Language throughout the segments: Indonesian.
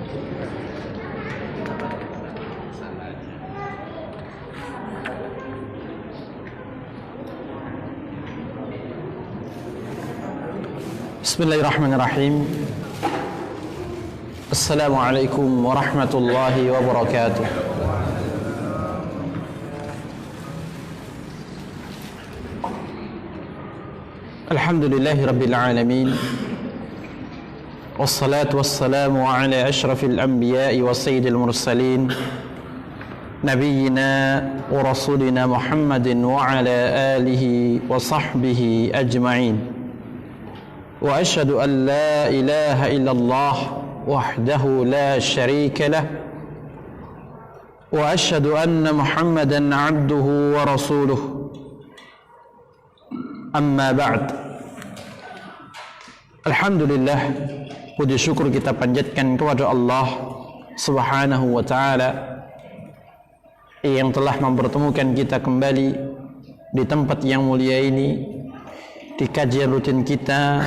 Bismillahirrahmanirrahim. Assalamualaikum warahmatullahi wabarakatuh. Alhamdulillahi rabbil alamin. Wassalatu wassalamu ala ashrafil anbiya'i wa sayyidil mursalin nabiyyina wa rasulina Muhammadin wa ala alihi wa sahbihi ajma'in. Wa asyhadu an la ilaha illallah wahdahu la syarika lah wa asyhadu anna Muhammadan abduhu wa rasuluh. Amma ba'd. Alhamdulillah, puji syukur kita panjatkan kepada Allah Subhanahu wa ta'ala yang telah mempertemukan kita kembali di tempat yang mulia ini, di kajian rutin kita,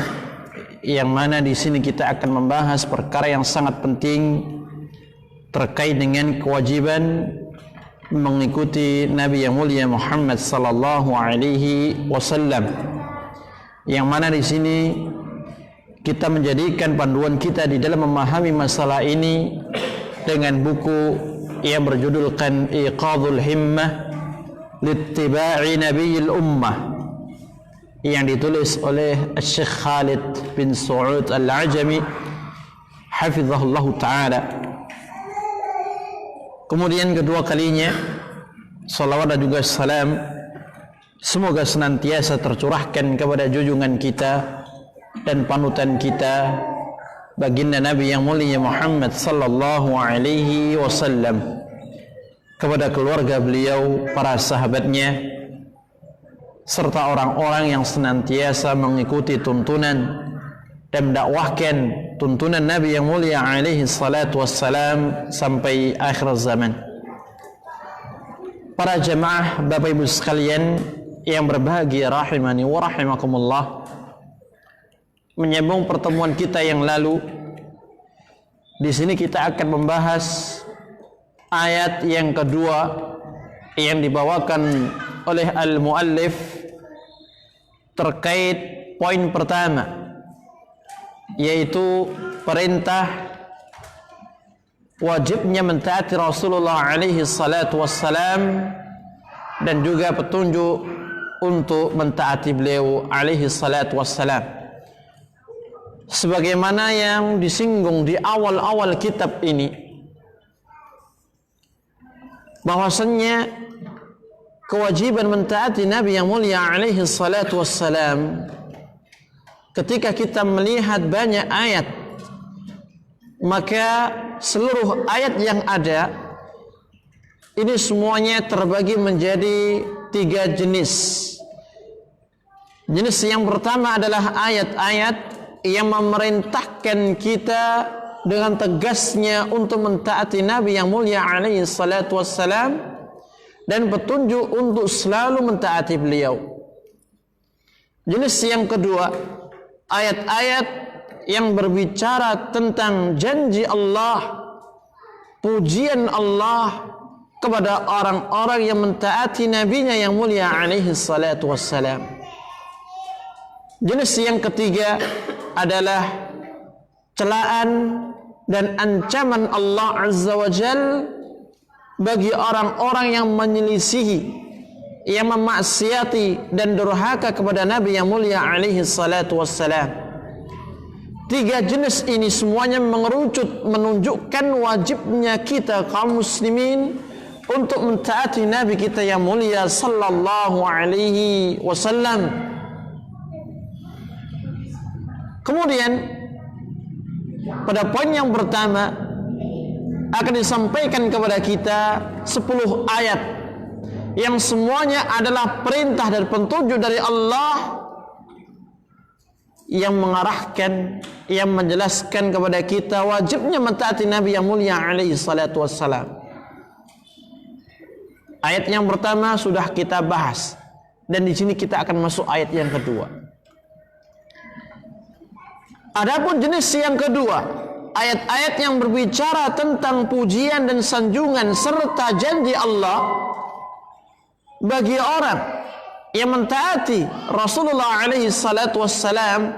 yang mana di sini kita akan membahas perkara yang sangat penting terkait dengan kewajiban mengikuti Nabi yang mulia Muhammad sallallahu alaihi wasallam. Yang mana di sini kita menjadikan panduan kita di dalam memahami masalah ini dengan buku yang berjudulkan Iqadhul Himmah Littiba'i Nabiyil Ummah, yang ditulis oleh Syekh Khalid bin Saud Al-Ajami hafizahullah ta'ala. Kemudian kedua kalinya, salawat dan juga salam semoga senantiasa tercurahkan kepada junjungan kita dan panutan kita, baginda Nabi yang mulia Muhammad sallallahu alaihi wasallam, kepada keluarga beliau, para sahabatnya, serta orang-orang yang senantiasa mengikuti tuntunan dan mendakwahkan tuntunan Nabi yang mulia alaihi salatu wassalam sampai akhir zaman. Para jemaah, Bapak Ibu sekalian yang berbahagia rahimani wa rahimakumullah, menyambung pertemuan kita yang lalu, di sini kita akan membahas ayat yang kedua yang dibawakan oleh al-muallif terkait poin pertama, yaitu perintah wajibnya mentaati Rasulullah alaihi salatu wassalam dan juga petunjuk untuk mentaati beliau alaihi salatu wassalam, sebagaimana yang disinggung di awal-awal kitab ini, bahwasannya kewajiban mentaati Nabi yang mulia alaihi salatu wassalam, ketika kita melihat banyak ayat, maka seluruh ayat yang ada ini semuanya terbagi menjadi 3 jenis. Jenis yang pertama adalah ayat-ayat yang memerintahkan kita dengan tegasnya untuk mentaati Nabi yang mulia alaihi salatu wassalam dan petunjuk untuk selalu mentaati beliau. Jenis yang kedua, ayat-ayat yang berbicara tentang janji Allah, pujian Allah kepada orang-orang yang mentaati nabinya yang mulia alaihi salatu wassalam. Jenis yang ketiga adalah celaan dan ancaman Allah azza wa jalla bagi orang-orang yang menyelisihi, yang memaksiati dan durhaka kepada Nabi yang mulia alaihi salatu wassalam. 3 jenis ini semuanya mengerucut menunjukkan wajibnya kita kaum muslimin untuk mentaati Nabi kita yang mulia sallallahu alaihi wasallam. Kemudian pada poin yang pertama akan disampaikan kepada kita 10 ayat yang semuanya adalah perintah dan petunjuk dari Allah yang mengarahkan, yang menjelaskan kepada kita wajibnya mentaati Nabi yang mulia alaihi salatu wassalam. Ayat yang pertama sudah kita bahas, dan di sini kita akan masuk ayat yang kedua. Adapun jenis yang kedua, ayat-ayat yang berbicara tentang pujian dan sanjungan serta janji Allah bagi orang yang mentaati Rasulullah alaihi salatu wassalam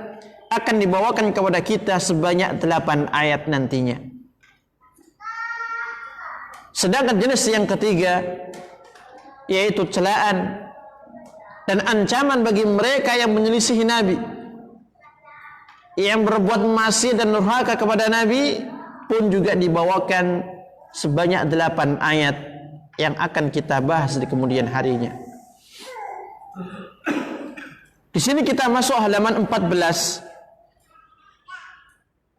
akan dibawakan kepada kita sebanyak 8 ayat nantinya. Sedangkan jenis yang ketiga yaitu celaan dan ancaman bagi mereka yang menyelisihi Nabi, yang berbuat maksiat dan durhaka kepada Nabi pun juga dibawakan sebanyak 8 ayat yang akan kita bahas di kemudian harinya. Di sini kita masuk halaman 14.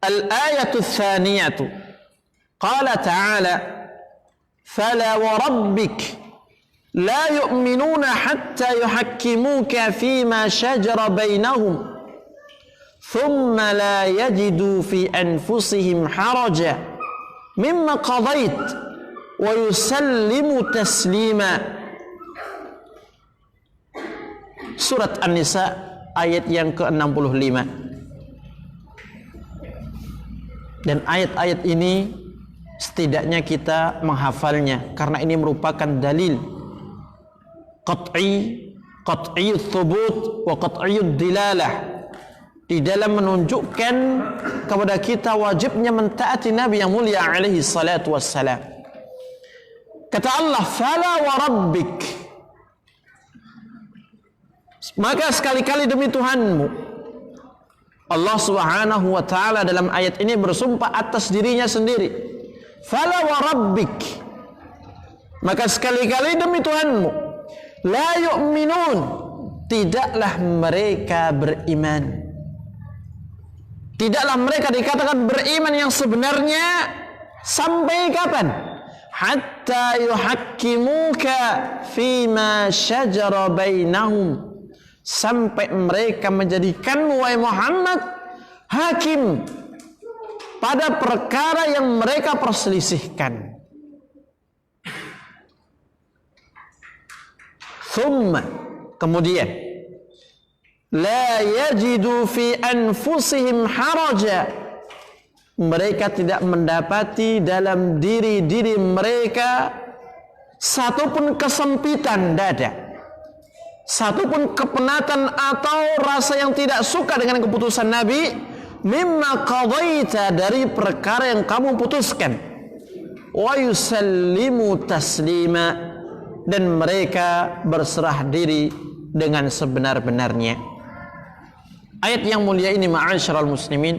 Al-ayatu tsaniyatu. Qala ta'ala: "Fala wa rabbik la yu'minuna hatta yuhakkimuka fima shajara bainahum." ثم لا يجدوا في أنفسهم حرجا مما قضيت ويسلموا تسليما. Surat An-Nisa ayat yang ke-65. Dan ayat-ayat ini setidaknya kita menghafalnya karena ini merupakan dalil qat'i thubut wa qat'i dilalah di dalam menunjukkan kepada kita wajibnya mentaati Nabi yang mulia alaihi salatu wassalam. Kata Allah, "Fala wa rabbik." Maka sekali-kali demi Tuhanmu. Allah Subhanahu wa taala dalam ayat ini bersumpah atas dirinya sendiri. Fala wa rabbik. Maka sekali-kali demi Tuhanmu. La yu'minun. Tidaklah mereka beriman. Tidaklah mereka dikatakan beriman yang sebenarnya sampai kapan? Hatta yuhakkimuka fima syajara bainahum. Sampai mereka menjadikanmu wahai Muhammad hakim pada perkara yang mereka perselisihkan. Thumma, kemudian, la yajidu fi anfusihim haraja. Mereka tidak mendapati dalam diri-diri mereka satupun kesempitan dada, satupun kepenatan atau rasa yang tidak suka dengan keputusan Nabi, mimma qadaita, dari perkara yang kamu putuskan, wa yusallimu taslima, dan mereka berserah diri dengan sebenar-benarnya. Ayat yang mulia ini, ma'asyiral muslimin,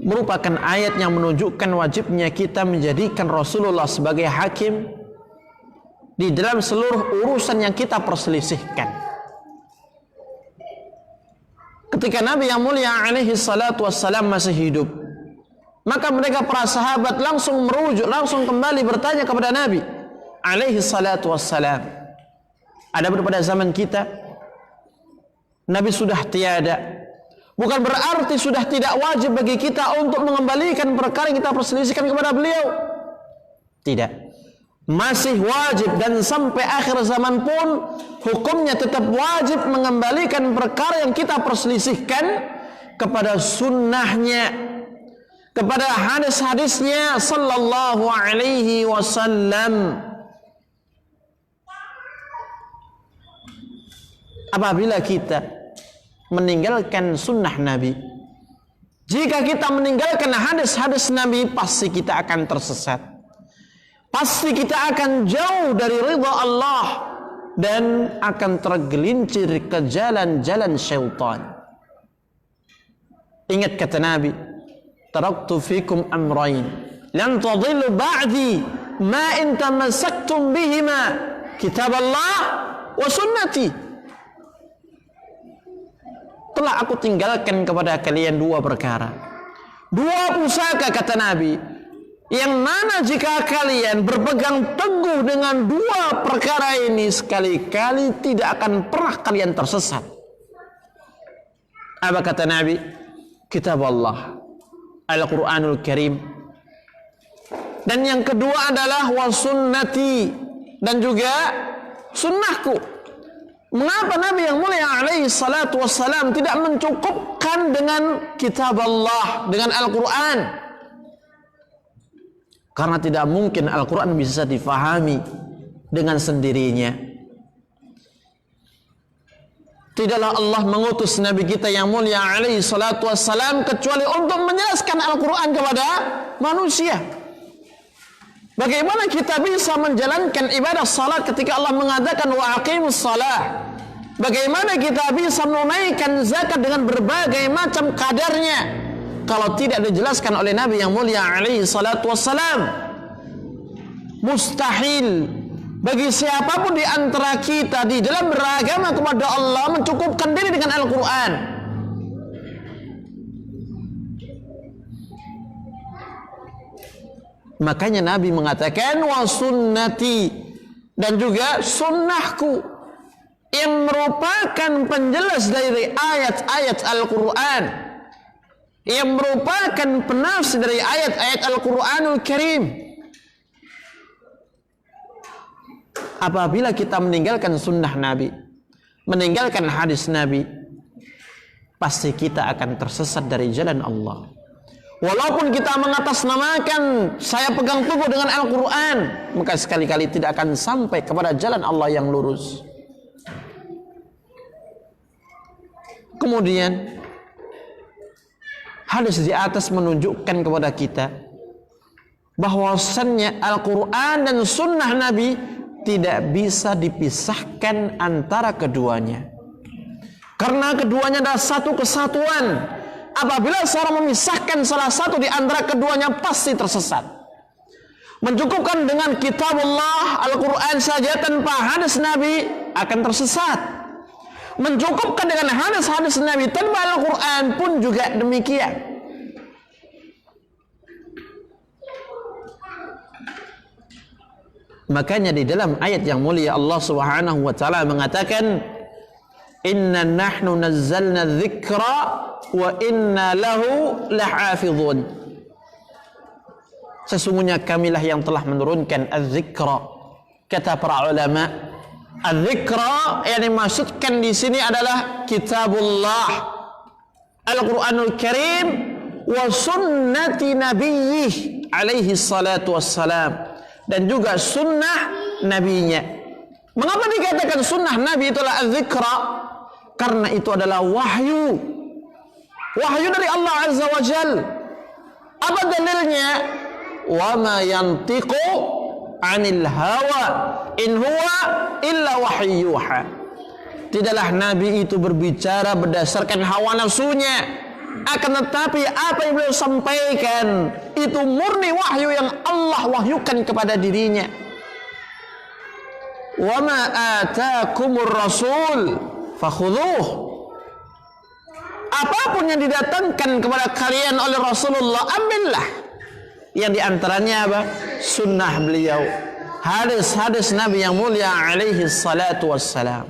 merupakan ayat yang menunjukkan wajibnya kita menjadikan Rasulullah sebagai hakim di dalam seluruh urusan yang kita perselisihkan. Ketika Nabi yang mulia alaihi salatu wassalam masih hidup, maka mereka para sahabat langsung merujuk, langsung kembali bertanya kepada Nabi alaihi salatu wassalam. Adapun pada zaman kita, Nabi sudah tiada, bukan berarti sudah tidak wajib bagi kita untuk mengembalikan perkara yang kita perselisihkan kepada beliau. Tidak, masih wajib, dan sampai akhir zaman pun hukumnya tetap wajib mengembalikan perkara yang kita perselisihkan kepada sunnahnya, kepada hadis-hadisnya sallallahu alaihi wasallam. Apabila kita meninggalkan sunnah Nabi, jika kita meninggalkan hadis-hadis Nabi, pasti kita akan tersesat, pasti kita akan jauh dari ridha Allah dan akan tergelincir ke jalan-jalan syaitan. Ingat kata Nabi, taraktu fikum amrayn lan tadillu ba'di ma in tamassaktum bihima, kitab Allah wa sunnati. Telah aku tinggalkan kepada kalian 2 perkara, 2 pusaka, kata Nabi, yang mana jika kalian berpegang teguh dengan 2 perkara ini, sekali-kali tidak akan pernah kalian tersesat. Apa kata Nabi? Kitab Allah, Al-Quranul Karim. Dan yang kedua adalah wa sunnati, dan juga sunnahku. Mengapa Nabi yang mulia alaihi salatu wassalam tidak mencukupkan dengan kitab Allah, dengan Al-Quran? Karena tidak mungkin Al-Quran bisa difahami dengan sendirinya. Tidaklah Allah mengutus Nabi kita yang mulia alaihi salatu wassalam kecuali untuk menjelaskan Al-Quran kepada manusia. Bagaimana kita bisa menjalankan ibadah salat ketika Allah mengatakan wa aqimus salah? Bagaimana kita bisa menunaikan zakat dengan berbagai macam kadarnya kalau tidak dijelaskan oleh Nabi yang mulia alaihi salatu wassalam? Mustahil bagi siapapun di antara kita di dalam beragama kepada Allah mencukupkan diri dengan Al-Quran. Makanya Nabi mengatakan wa sunnati, dan juga sunnahku, yang merupakan penjelas dari ayat-ayat Al-Quran, yang merupakan penafsir dari ayat-ayat Al-Quranul Karim. Apabila kita meninggalkan sunnah Nabi, meninggalkan hadis Nabi, pasti kita akan tersesat dari jalan Allah. Walaupun kita mengatasnamakan saya pegang teguh dengan Al-Quran, maka sekali-kali tidak akan sampai kepada jalan Allah yang lurus. Kemudian hadis di atas menunjukkan kepada kita bahwasannya Al-Quran dan sunnah Nabi tidak bisa dipisahkan antara keduanya, karena keduanya adalah satu kesatuan. Apabila seorang memisahkan salah satu di antara keduanya, pasti tersesat. Mencukupkan dengan kitab Allah, Al-Quran saja tanpa hadis Nabi akan tersesat. Mencukupkan dengan hadis-hadis Nabi tanpa Al-Quran pun juga demikian. Makanya di dalam ayat yang mulia Allah Subhanahu wa taala mengatakan, "Inna nahnu nazzalna dzikra wa inna lahu lahafizun." Sesungguhnya kamilah yang telah menurunkan az-zikra. Kata para ulama, az-zikra yang dimaksudkan di sini adalah kitabullah, Al-Quranul Karim, wa sunnati nabiyyih alaihi salatu wassalam, dan juga sunnah nabinya. Mengapa dikatakan sunnah Nabi itulah az-zikra? Karena itu adalah wahyu. Wahyu dari Allah Azza wa Jal. Apa dalilnya? Wa ma yantiqu 'anil hawa in huwa illa wahyuha. Tidaklah Nabi itu berbicara berdasarkan hawa nafsunya, akan tetapi apa yang beliau sampaikan itu murni wahyu yang Allah wahyukan kepada dirinya. Wa ma ataakumur rasul fakhudhuh. Apapun yang didatangkan kepada kalian oleh Rasulullah, ambillah. Yang diantaranya apa? Sunnah beliau, hadis-hadis Nabi yang mulia alaihi salatu wassalam.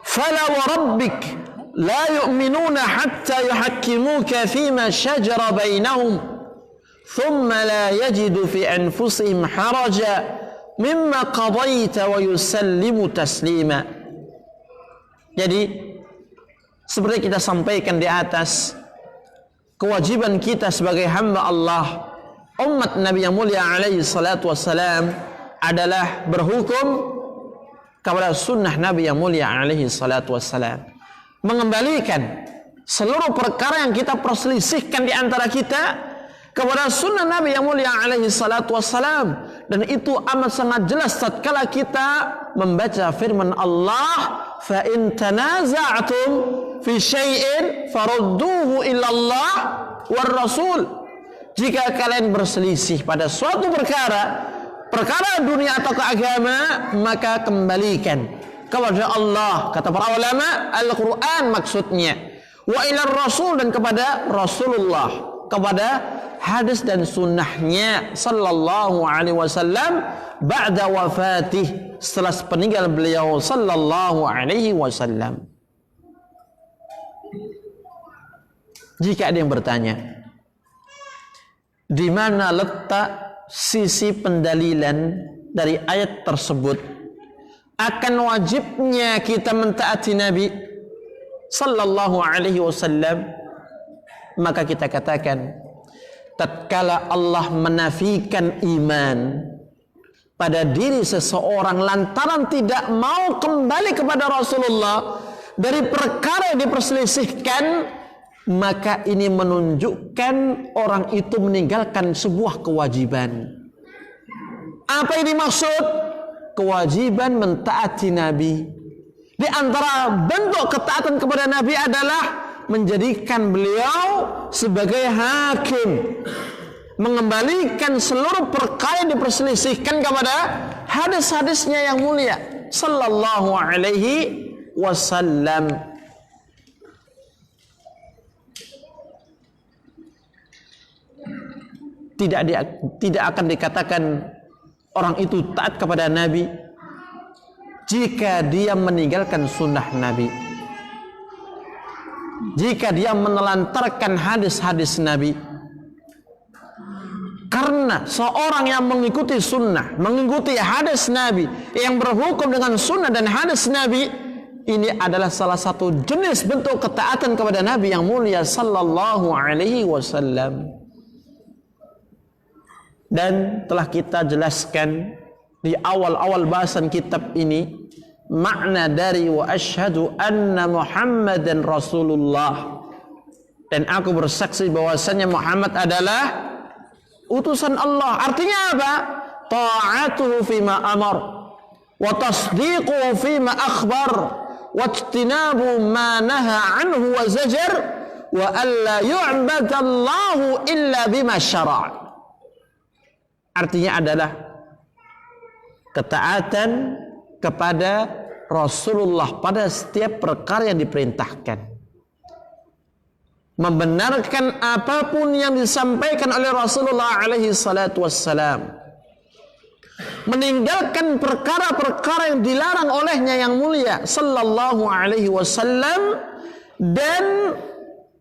Fala wa rabbik la yu'minuna hatta yuhakkimuka fima shajara bainahum ثم لا يجد في أنفسهم حرجا مما قضيت ويسلم تسليما. Jadi seperti kita sampaikan di atas, kewajiban kita sebagai hamba Allah, umat Nabi yang mulia alaihi salatu wassalam, adalah berhukum kepada sunnah Nabi yang mulia alaihi salatu wassalam, mengembalikan seluruh perkara yang kita perselisihkan di antara kita kepada sunnah Nabi yang mulia alaihi salatu wassalam. Dan itu amat sangat jelas tatkala kita membaca firman Allah, fa in tanaza'tum fi syai'in farudduhu ila Allah war rasul. Jika kalian berselisih pada suatu perkara, perkara dunia atau agama, maka kembalikan kepada Allah. Kata para ulama, Al-Quran maksudnya, wa ila rasul, dan kepada Rasulullah, kepada hadis dan sunnahnya sallallahu alaihi wasallam ba'da wafatih, setelah peninggal beliau sallallahu alaihi wasallam. Jika ada yang bertanya, di mana letak sisi pendalilan dari ayat tersebut akan wajibnya kita mentaati Nabi sallallahu alaihi wasallam, maka kita katakan, tatkala Allah menafikan iman pada diri seseorang lantaran tidak mau kembali kepada Rasulullah dari perkara yang diperselisihkan, maka ini menunjukkan orang itu meninggalkan sebuah kewajiban. Apa ini maksud? Kewajiban mentaati Nabi. Di antara bentuk ketaatan kepada Nabi adalah menjadikan beliau sebagai hakim, mengembalikan seluruh perkara yang diperselisihkan kepada hadis-hadisnya yang mulia sallallahu alaihi wasallam. Tidak akan dikatakan orang itu taat kepada Nabi jika dia meninggalkan sunnah Nabi, jika dia menelantarkan hadis-hadis Nabi. Karena seorang yang mengikuti sunnah, mengikuti hadis Nabi, yang berhukum dengan sunnah dan hadis Nabi, ini adalah salah satu jenis bentuk ketaatan kepada Nabi yang mulia sallallahu alaihi wasallam. Dan telah kita jelaskan di awal-awal bahasan kitab ini makna dari wa asyhadu anna Muhammadan Rasulullah, dan aku bersaksi bahwasanya Muhammad adalah utusan Allah. Artinya apa? Ta'atuhu fima amar wa tasdiquhu fima akhbar wa ijtinabu ma naha anhu wa zajar wa alla yu'badallahu illa bima syara'. Artinya adalah ketaatan kepada Rasulullah pada setiap perkara yang diperintahkan, membenarkan apapun yang disampaikan oleh Rasulullah alaihi salatu wassalam, meninggalkan perkara-perkara yang dilarang olehnya yang mulia sallallahu alaihi wasallam, dan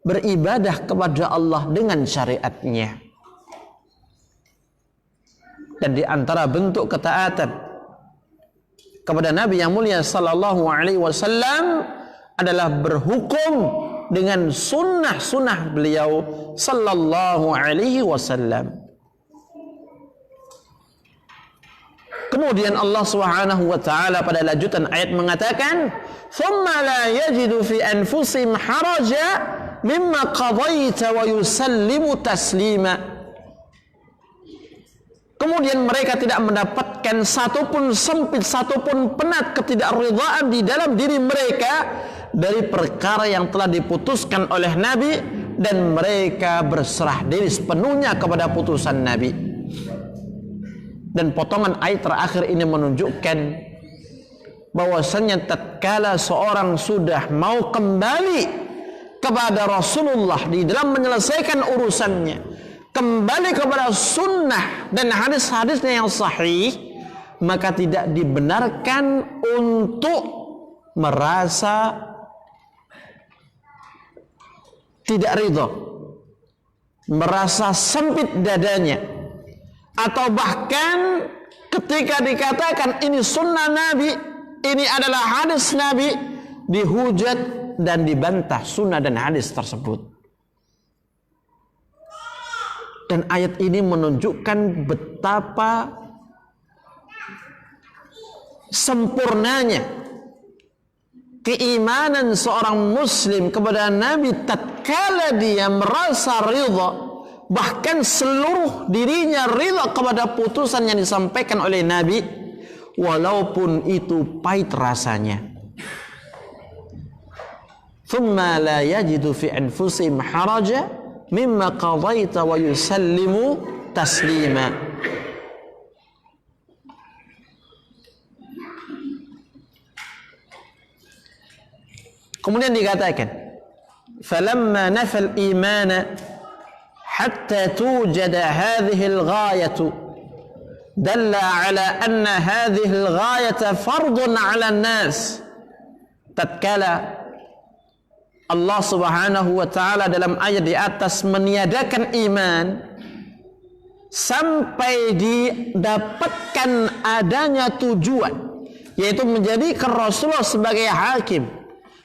beribadah kepada Allah dengan syariatnya. Dan di antara bentuk ketaatan kepada Nabi yang mulia sallallahu alaihi wasallam adalah berhukum dengan sunnah-sunnah beliau sallallahu alaihi wasallam. Kemudian Allah Subhanahu wa taala pada lanjutan ayat mengatakan, "Tsumma la yajidu fi anfusihim haraja mimma qadaita wa yusallimu taslima." Kemudian mereka tidak mendapatkan satupun sempit, satupun penat ketidakridhaan di dalam diri mereka dari perkara yang telah diputuskan oleh Nabi, dan mereka berserah diri sepenuhnya kepada putusan Nabi. Dan potongan ayat terakhir ini menunjukkan bahwasanya tatkala seorang sudah mau kembali kepada Rasulullah di dalam menyelesaikan urusannya, kembali kepada sunnah dan hadis-hadisnya yang sahih, maka tidak dibenarkan untuk merasa tidak ridho, merasa sempit dadanya, atau bahkan ketika dikatakan ini sunnah Nabi, ini adalah hadis Nabi, dihujat dan dibantah sunnah dan hadis tersebut. Dan ayat ini menunjukkan betapa sempurnanya keimanan seorang muslim kepada Nabi tatkala dia merasa ridha, bahkan seluruh dirinya ridha kepada putusan yang disampaikan oleh Nabi, walaupun itu pahit rasanya. Thumma la yajidu fi anfusihim haraja mimma qadaita wa yusallimu taslima. Kemudian dikatakan, falamma nafal imana hatta tujada hadhihi al-ghayatu dalla ala anna hadhihi al-ghayata fardun ala an-nas. Tatkala Allah Subhanahu wa taala dalam ayat di atas meniadakan iman sampai didapatkan adanya tujuan, yaitu menjadikan Rasulullah sebagai hakim,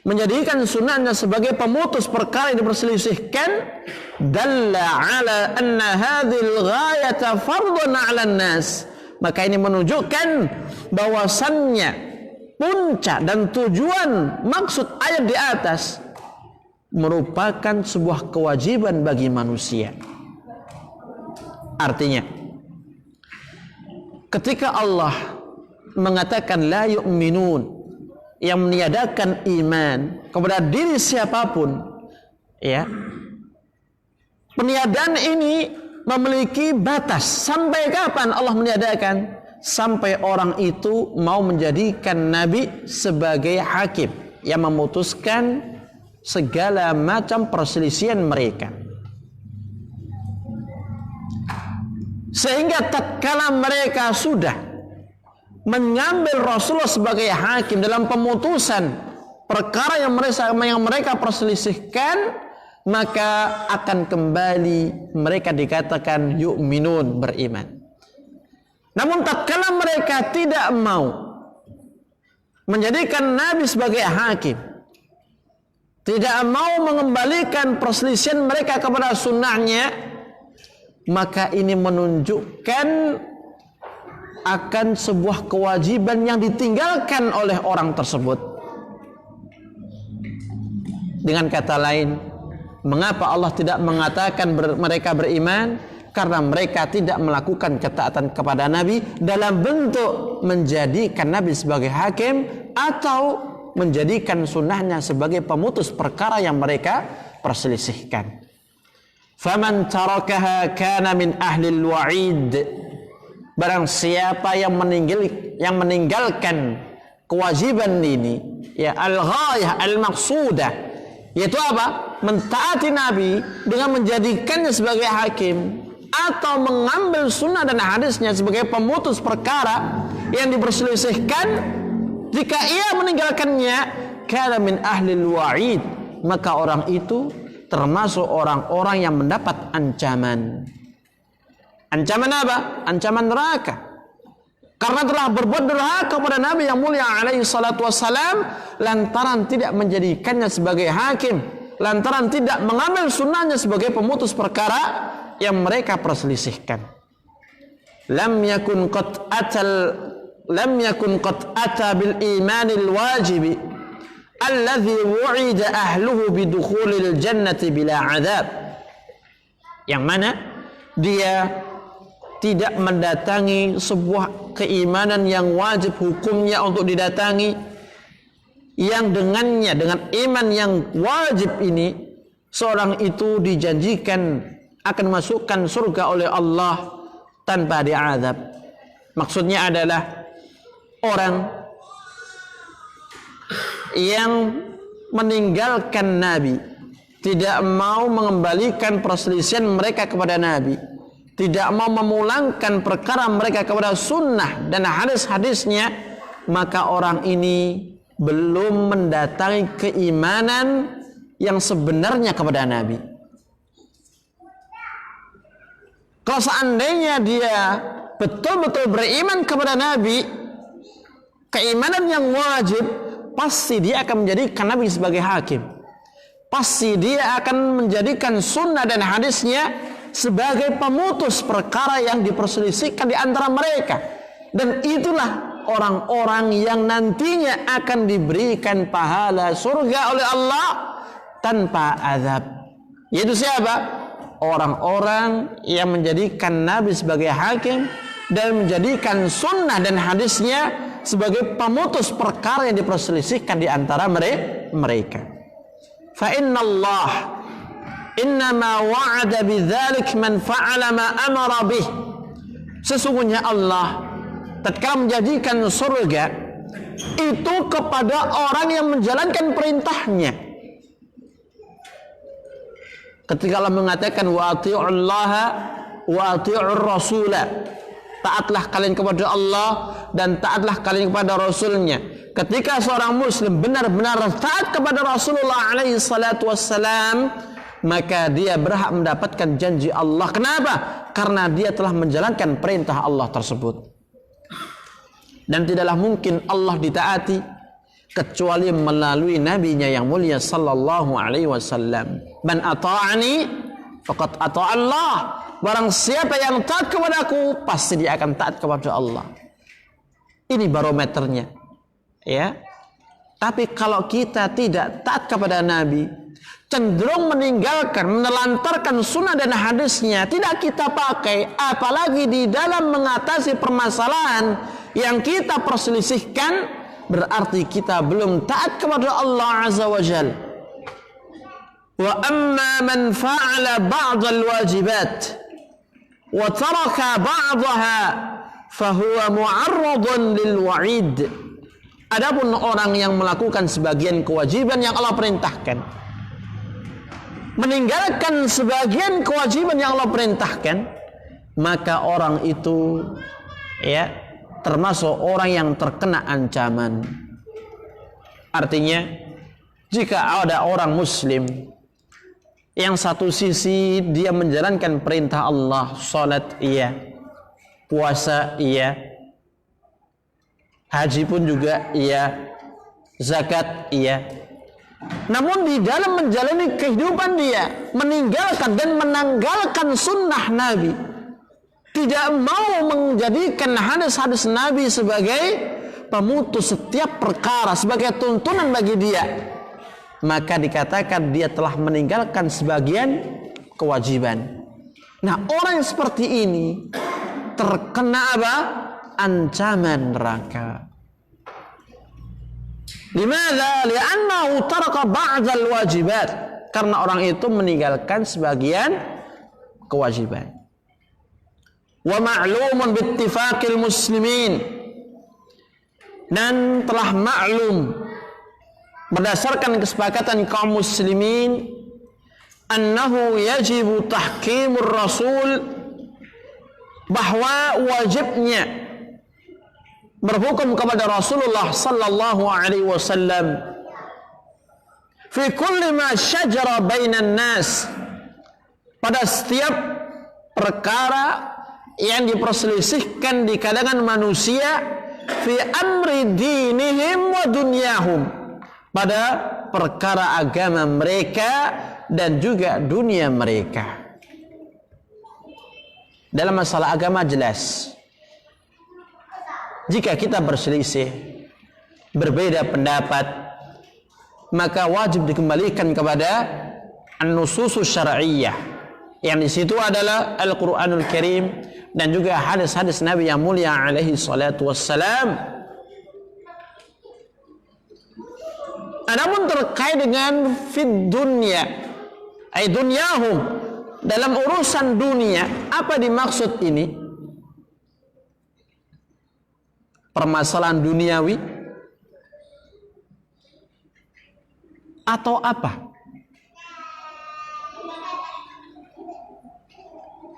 menjadikan sunnahnya sebagai pemutus perkara yang diperselisihkan, dalla ala anna hadhil ghayata fardun 'ala nas. Maka ini menunjukkan bahwasannya puncak dan tujuan maksud ayat di atas merupakan sebuah kewajiban bagi manusia. Artinya, ketika Allah mengatakan la yu'minun, yang meniadakan iman kepada diri siapapun, ya, peniadaan ini memiliki batas. Sampai kapan Allah meniadakan? Sampai orang itu mau menjadikan Nabi sebagai hakim yang memutuskan segala macam perselisihan mereka. Sehingga tatkala mereka sudah mengambil Rasulullah sebagai hakim dalam pemutusan perkara yang mereka perselisihkan, maka akan kembali mereka dikatakan yu'minun, beriman. Namun tatkala mereka tidak mau menjadikan Nabi sebagai hakim, tidak mau mengembalikan perselisihan mereka kepada sunnahnya, maka ini menunjukkan akan sebuah kewajiban yang ditinggalkan oleh orang tersebut. Dengan kata lain, mengapa Allah tidak mengatakan mereka beriman? Karena mereka tidak melakukan ketaatan kepada Nabi dalam bentuk menjadikan Nabi sebagai hakim atau menjadikan sunnahnya sebagai pemutus perkara yang mereka perselisihkan. Faman tarakaha kana min ahlil wa'id. Barang siapa yang meninggalkan kewajiban ini, ya, al-ghayah al-maqsudah, yaitu apa? Mentaati Nabi dengan menjadikannya sebagai hakim atau mengambil sunnah dan hadisnya sebagai pemutus perkara yang diperselisihkan, jika ia meninggalkannya, kana min ahlil wa'id, maka orang itu termasuk orang-orang yang mendapat ancaman. Ancaman apa? Ancaman neraka. Karena telah berbuat durhaka kepada Nabi yang mulia alaihi salatu wassalam, lantaran tidak menjadikannya sebagai hakim, lantaran tidak mengambil sunnahnya sebagai pemutus perkara yang mereka perselisihkan. Lam yakun qad ata bil imanil wajibi alladhi wu'ida ahluhu bidukhulil jannati bila adab. Yang mana dia tidak mendatangi sebuah keimanan yang wajib hukumnya untuk didatangi, yang dengannya, dengan iman yang wajib ini, seorang itu dijanjikan akan masukkan surga oleh Allah tanpa diazab. Maksudnya adalah orang yang meninggalkan Nabi, tidak mau mengembalikan perselisihan mereka kepada Nabi, tidak mau memulangkan perkara mereka kepada sunnah dan hadis-hadisnya, maka orang ini belum mendatangi keimanan yang sebenarnya kepada Nabi. Kalau seandainya dia betul-betul beriman kepada Nabi, keimanan yang wajib, pasti dia akan menjadikan Nabi sebagai hakim. Pasti dia akan menjadikan sunnah dan hadisnya sebagai pemutus perkara yang diperselisihkan di antara mereka. Dan itulah orang-orang yang nantinya akan diberikan pahala surga oleh Allah tanpa azab. Yaitu siapa? Orang-orang yang menjadikan Nabi sebagai hakim dan menjadikan sunnah dan hadisnya sebagai pemutus perkara yang diperselisihkan di antara mereka. Fa inna Allah innama wa'ada bidzalik man fa'ala ma amara bih. Sesungguhnya Allah tatkala menjanjikan surga itu kepada orang yang menjalankan perintahnya. Ketika Allah mengatakan wa ati'ullaha wa ati'ur rasula, taatlah kalian kepada Allah dan taatlah kalian kepada Rasulnya. Ketika seorang muslim benar-benar taat kepada Rasulullah alaihi salatu wassalam, maka dia berhak mendapatkan janji Allah. Kenapa? Karena dia telah menjalankan perintah Allah tersebut. Dan tidaklah mungkin Allah ditaati kecuali melalui nabinya yang mulia sallallahu alaihi wasallam. Man ata'ani faqad ata'a Allah. Barang siapa yang taat kepadaku, pasti dia akan taat kepada Allah. Ini barometernya. Ya. Tapi kalau kita tidak taat kepada Nabi, cenderung meninggalkan, menelantarkan sunnah dan hadisnya, tidak kita pakai, apalagi di dalam mengatasi permasalahan yang kita perselisihkan, berarti kita belum taat kepada Allah Azza wa Jal. Wa amma man fa'ala ba'd al-wajibat wa taraka ba'daha fahuwa mu'arradun lil wa'id. Adapun orang yang melakukan sebagian kewajiban yang Allah perintahkan, meninggalkan sebagian kewajiban yang Allah perintahkan, maka orang itu ya termasuk orang yang terkena ancaman. Artinya, jika ada orang muslim yang satu sisi dia menjalankan perintah Allah, salat iya, puasa iya, haji pun juga iya, zakat iya, namun di dalam menjalani kehidupan dia meninggalkan dan menanggalkan sunnah Nabi, tidak mau menjadikan hadis-hadis Nabi sebagai pemutus setiap perkara, sebagai tuntunan bagi dia, maka dikatakan dia telah meninggalkan sebagian kewajiban. Nah, orang yang seperti ini terkena apa? Ancaman neraka. Limadza? Li'annahu taraka ba'dal wajibat. Karena orang itu meninggalkan sebagian kewajiban. Wa ma'lumun bittifaqil muslimin, dan telah maklum berdasarkan kesepakatan kaum muslimin, annahu yajibu tahkimur rasul, bahwa wajibnya berhukum kepada Rasulullah sallallahu alaihi wasallam fi kulli ma syajara bainan nas, pada setiap perkara yang diperselisihkan di kalangan manusia, fi amri dinihim wa dunyahum, pada perkara agama mereka dan juga dunia mereka. Dalam masalah agama jelas, jika kita berselisih, berbeda pendapat, maka wajib dikembalikan kepada an-nususus syar'iyyah, yang di situ adalah Al-Qur'anul Karim dan juga hadis-hadis Nabi yang mulia alaihi salatu wassalam. Adapun terkait dengan fid dunya, ay dunyahum, dalam urusan dunia, apa dimaksud ini? Permasalahan duniawi atau apa?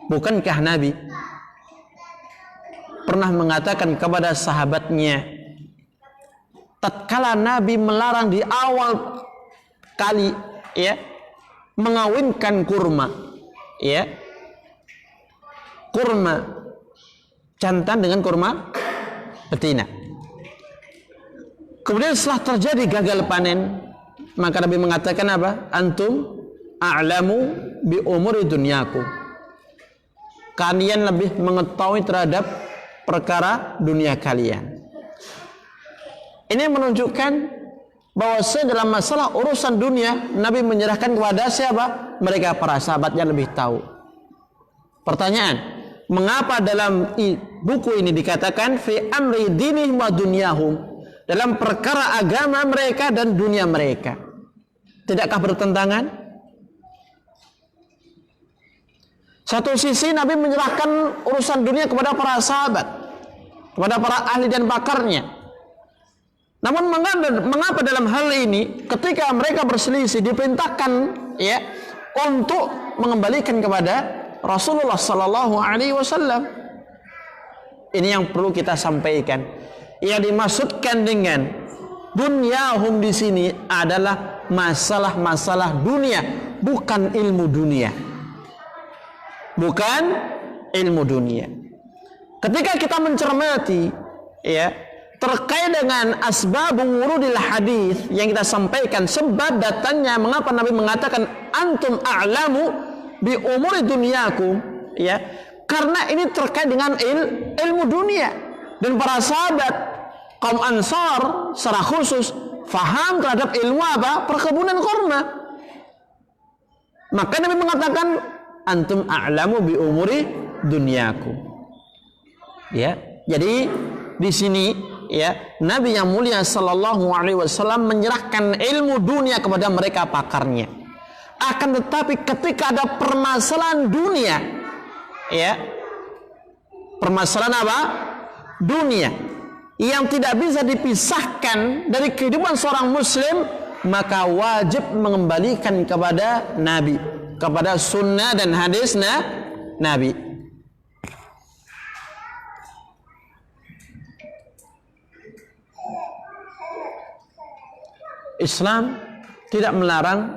Bukankah Nabi pernah mengatakan kepada sahabatnya, tatkala Nabi melarang di awal kali ya mengawinkan kurma, ya, kurma jantan dengan kurma betina. Kemudian setelah terjadi gagal panen, maka Nabi mengatakan apa? Antum a'lamu bi umuri dunyakum. Kalian lebih mengetahui terhadap perkara dunia kalian. Ini menunjukkan bahwa dalam masalah urusan dunia, Nabi menyerahkan kepada siapa? Mereka para sahabat yang lebih tahu. Pertanyaan, mengapa dalam buku ini dikatakan fi amri dinihim wa dunyahum, dalam perkara agama mereka dan dunia mereka? Tidakkah bertentangan? Satu sisi Nabi menyerahkan urusan dunia kepada para sahabat, kepada para ahli dan pakarnya. Namun mengapa dalam hal ini ketika mereka berselisih diperintahkan ya untuk mengembalikan kepada Rasulullah sallallahu alaihi wasallam? Ini yang perlu kita sampaikan. Yang dimaksudkan dengan dunyahum di sini adalah masalah-masalah dunia, bukan ilmu dunia. Bukan ilmu dunia. Ketika kita mencermati ya terkait dengan asbabul wurudil hadis yang kita sampaikan, sebab datangnya mengapa Nabi mengatakan antum a'lamu bi umuri dunyakum, ya, karena ini terkait dengan ilmu dunia. Dan para sahabat kaum Ansar secara khusus faham terhadap ilmu apa? Perkebunan kurma. Maka Nabi mengatakan antum a'lamu bi umuri dunyakum. Ya, jadi di sini ya Nabi yang mulia sallallahu alaihi wasallam menyerahkan ilmu dunia kepada mereka pakarnya. Akan tetapi ketika ada permasalahan dunia, ya, permasalahan apa? Dunia yang tidak bisa dipisahkan dari kehidupan seorang muslim, maka wajib mengembalikan kepada Nabi, kepada sunnah dan hadis Nabi. Islam tidak melarang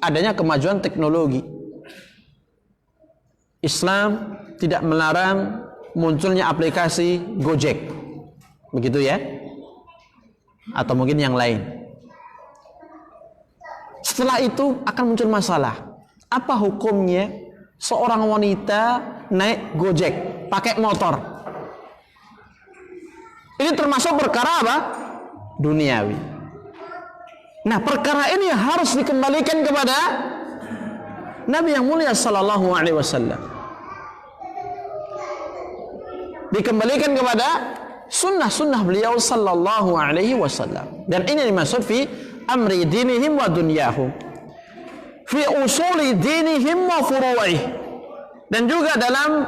adanya kemajuan teknologi. Islam tidak melarang munculnya aplikasi Gojek, begitu ya, atau mungkin yang lain. Setelah itu akan muncul masalah. Apa hukumnya seorang wanita naik Gojek pakai motor? Ini termasuk perkara apa? Duniawi. Nah, perkara ini harus dikembalikan kepada Nabi yang mulia sallallahu alaihi wasallam. Dikembalikan kepada sunnah-sunnah beliau sallallahu alaihi wasallam. Dan ini dimaksud fi amri dinihim wa dunyahum. Fi usuli dinihim wa furu'ih. Dan juga dalam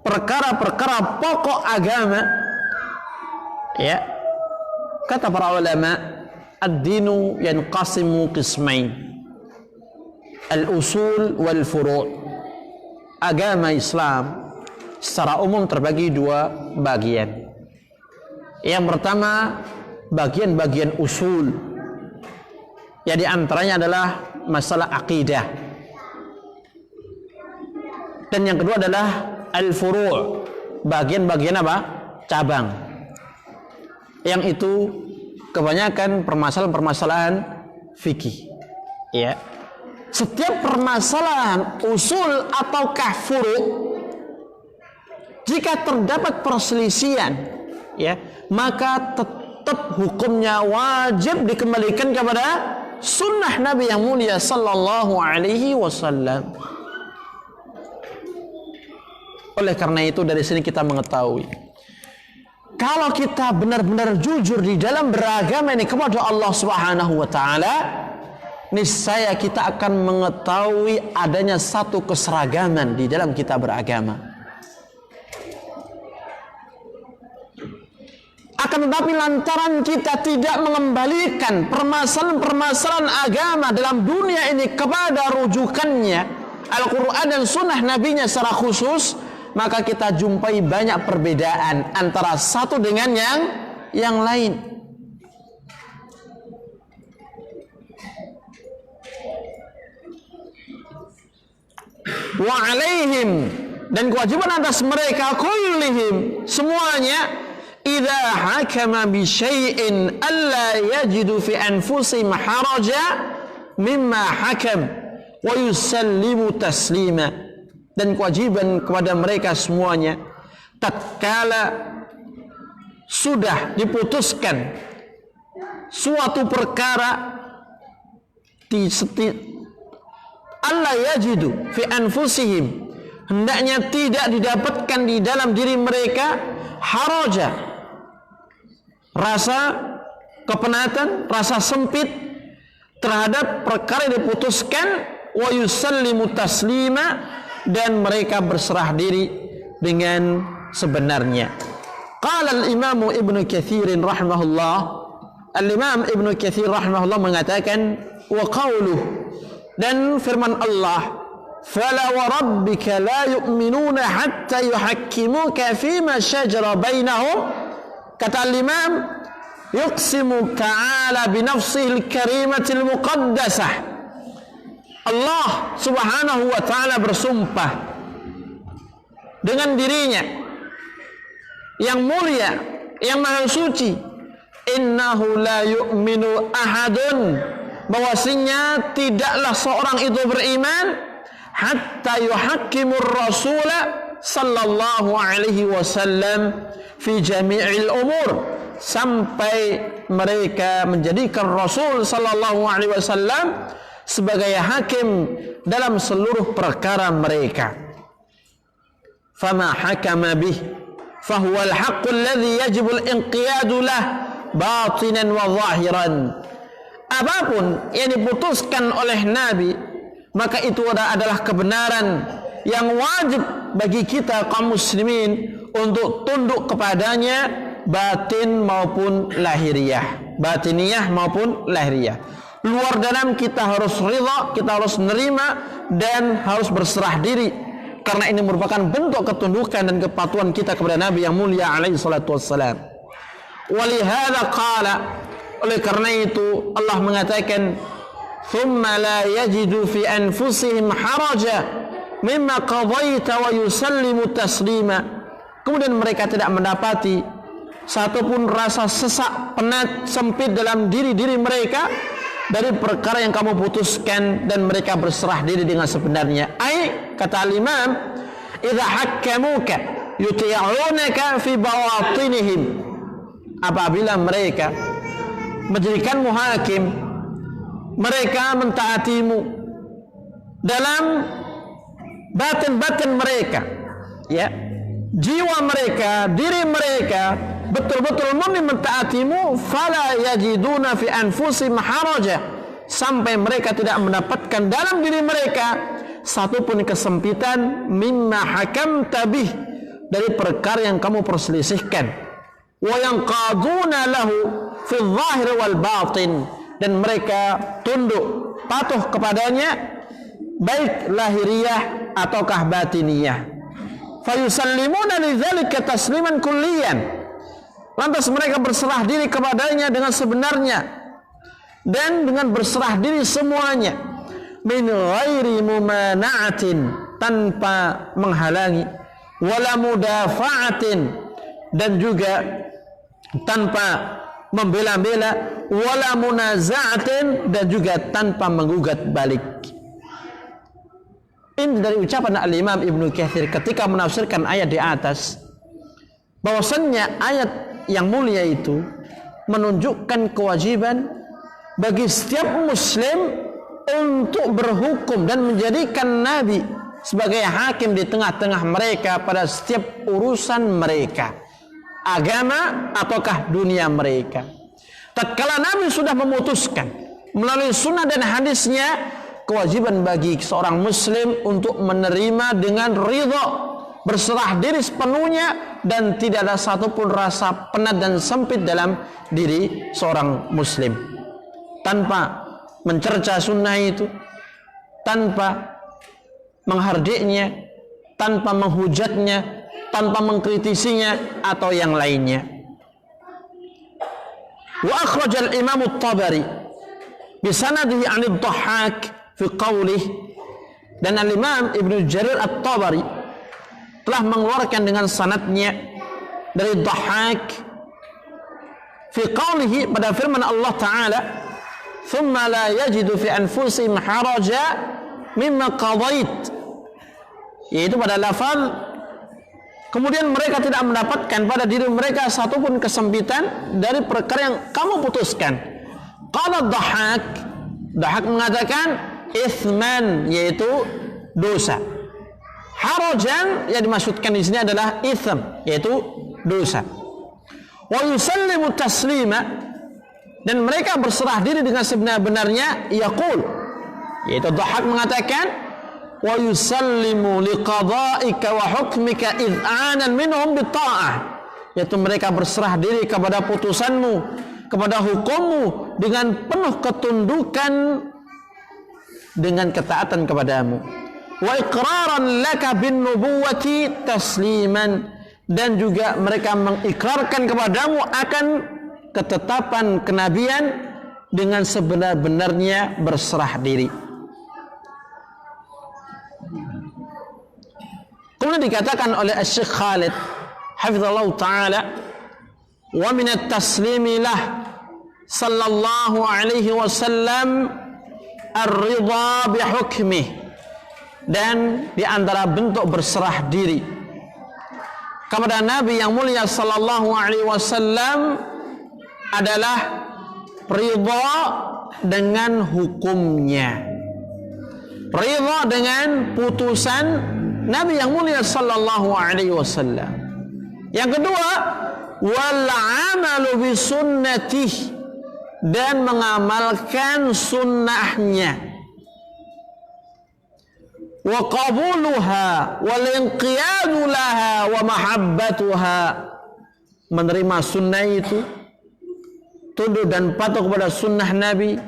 perkara-perkara pokok agama. Ya. Kata para ulama, ad-dinu yanqasimu qismain, al-usul wal furu'. Agama Islam secara umum terbagi dua bagian. Yang pertama bagian-bagian usul, ya di antaranya adalah masalah akidah. Dan yang kedua adalah al-furu', bagian-bagian apa? Cabang. Yang itu kebanyakan permasalahan-permasalahan fikih. Ya. Setiap permasalahan usul ataukah furu', jika terdapat perselisihan, ya, maka tetap hukumnya wajib dikembalikan kepada sunnah Nabi yang mulia sallallahu alaihi wasallam. Oleh karena itu dari sini kita mengetahui, kalau kita benar-benar jujur di dalam beragama ini kepada Allah Subhanahu wa taala, niscaya kita akan mengetahui adanya satu keseragaman di dalam kita beragama. Akan tetapi lantaran kita tidak mengembalikan permasalahan-permasalahan agama dalam dunia ini kepada rujukannya Al-Quran dan sunnah Nabi-Nya secara khusus, maka kita jumpai banyak perbedaan antara satu dengan yang lain. Wa alaihim, dan kewajiban atas mereka kullihim, semuanya, idza hakama bi syai'in alla yajidu fi anfusihim haraja mimma hakam wa yusallimu taslima. Dan kewajiban kepada mereka semuanya, tatkala sudah diputuskan suatu perkara alla yajidu fi anfusihim, hendaknya tidak didapatkan di dalam diri mereka haraja, rasa kepenatan, rasa sempit terhadap perkara yang diputuskan, wa yusallimu taslima, dan mereka berserah diri dengan sebenarnya. Qala al-Imam Ibnu Katsir rahimahullah, al-Imam Ibnu Katsir rahimahullah mengatakan, wa qauluh, dan firman Allah fala wa rabbika la yu'minuna hatta yuhakkimuka fima shajara bainahum. Kata Imam, yuqsimu ta'ala binafsihi al-karimati al-muqaddasah. Allah subhanahu wa ta'ala bersumpah dengan dirinya yang mulia, yang maha suci, innahu la yu'minu ahadun, bahwasanya tidaklah seorang itu beriman hatta yuhakkimur rasula sallallahu alaihi wasallam fi jami'il umur, sampai mereka menjadikan Rasul sallallahu alaihi wasallam sebagai hakim dalam seluruh perkara mereka. Fama hakama bih fahuwa al-haqqu alladhi yajibu al-inqiyadu lah batinan wa zahiran. Apapun yang diputuskan oleh Nabi, maka itu adalah kebenaran yang wajib bagi kita kaum muslimin untuk tunduk kepadanya, batin maupun lahiriah, batiniyah maupun lahiriah. Luar dalam kita harus ridha, kita harus menerima dan harus berserah diri, karena ini merupakan bentuk ketundukan dan kepatuhan kita kepada Nabi yang mulia alaihi salatu wassalam. Walihada qala, oleh karena itu Allah mengatakan, thumma la yajidu fi anfusihim haraja mimma qadaita wa yusallimu taslima. Kemudian mereka tidak mendapati satupun rasa sesak, penat, sempit dalam diri-diri mereka dari perkara yang kamu putuskan, dan mereka berserah diri dengan sebenarnya. Ai, kata Al-Imam, idza hakkamuka yuti'unaka fi bawatinihim, apabila mereka menjadikanmu hakim, mereka mentaatimu dalam batin-batin mereka, ya, jiwa mereka, diri mereka betul-betul murni mentaatimu, fala yajiduna fi anfusihim haraja, sampai mereka tidak mendapatkan dalam diri mereka satupun kesempitan, mimma hakamta bih, dari perkara yang kamu perselisihkan, wa yanqaduna lahu fi dhahir wal batin, dan mereka tunduk patuh kepadanya baik lahiriah ataukah batiniyah. Fayusallimuna lidzalika tasliman kulliyan, lantas mereka berserah diri kepadanya dengan sebenarnya dan dengan berserah diri semuanya, min ghairi mumana'atin, tanpa menghalangi, wala mudafa'atin, dan juga tanpa membela-bela, wala munaza'atin, dan juga tanpa menggugat balik. Ini dari ucapan Al-Imam Ibnu Katsir ketika menafsirkan ayat di atas, bahwasannya ayat yang mulia itu menunjukkan kewajiban bagi setiap muslim untuk berhukum dan menjadikan Nabi sebagai hakim di tengah-tengah mereka pada setiap urusan mereka, agama ataukah dunia mereka. Tatkala Nabi sudah memutuskan melalui sunnah dan hadisnya, kewajiban bagi seorang muslim untuk menerima dengan ridha, berserah diri sepenuhnya, dan tidak ada satupun rasa penat dan sempit dalam diri seorang muslim, tanpa mencerca sunnah itu, tanpa menghardiknya, tanpa menghujatnya, tanpa mengkritisinya atau yang lainnya. Wa akhraj al-Imam at-Tabari bi sanadihi 'an ad-Dhahhak fi qawlihi, dan al-Imam Ibnu Jarir at-Tabari telah mengeluarkan dengan sanadnya dari Dhahhak fi qawlihi, pada firman Allah Ta'ala, thumma la yajidu fi anfusihim haraja mimma qadait, yaitu pada lafaz kemudian mereka tidak mendapatkan pada diri mereka satupun kesempitan dari perkara yang kamu putuskan. Qala Dhahhak mengatakan ithman, yaitu dosa. Harajan yang dimaksudkan di sini adalah itham, yaitu dosa. Wa yusallimu taslima, dan mereka berserah diri dengan sebenar-benarnya, yaqul, yaitu Dhahhak mengatakan wa yusallimu liqada'ika wa hukmika id'anan minhum bitta'ah, yaitu mereka berserah diri kepada putusanmu, kepada hukummu dengan penuh ketundukan, dengan ketaatan kepadamu. wa iqraran laka bin nubuwati tasliman, dan juga mereka mengikrarkan kepadamu akan ketetapan kenabian dengan sebenar-benarnya berserah diri. Kemudian dikatakan oleh Syekh Khalid hafizallahu taala, wa min at-taslimi lah sallallahu alaihi wasallam ar-ridha bi hukmih, dan di antara bentuk berserah diri kepada Nabi yang mulia sallallahu alaihi wasallam adalah ridha dengan hukumnya, ridha dengan putusan Nabi yang mulia sallallahu alaihi wasallam. Yang kedua, wal amalu bi sunnatih, dan mengamalkan sunnahnya. Wa qabuluha wal inqiyadu laha wa mahabbatuha, menerima sunnah itu, tunduk dan patuh kepada sunnah Nabi,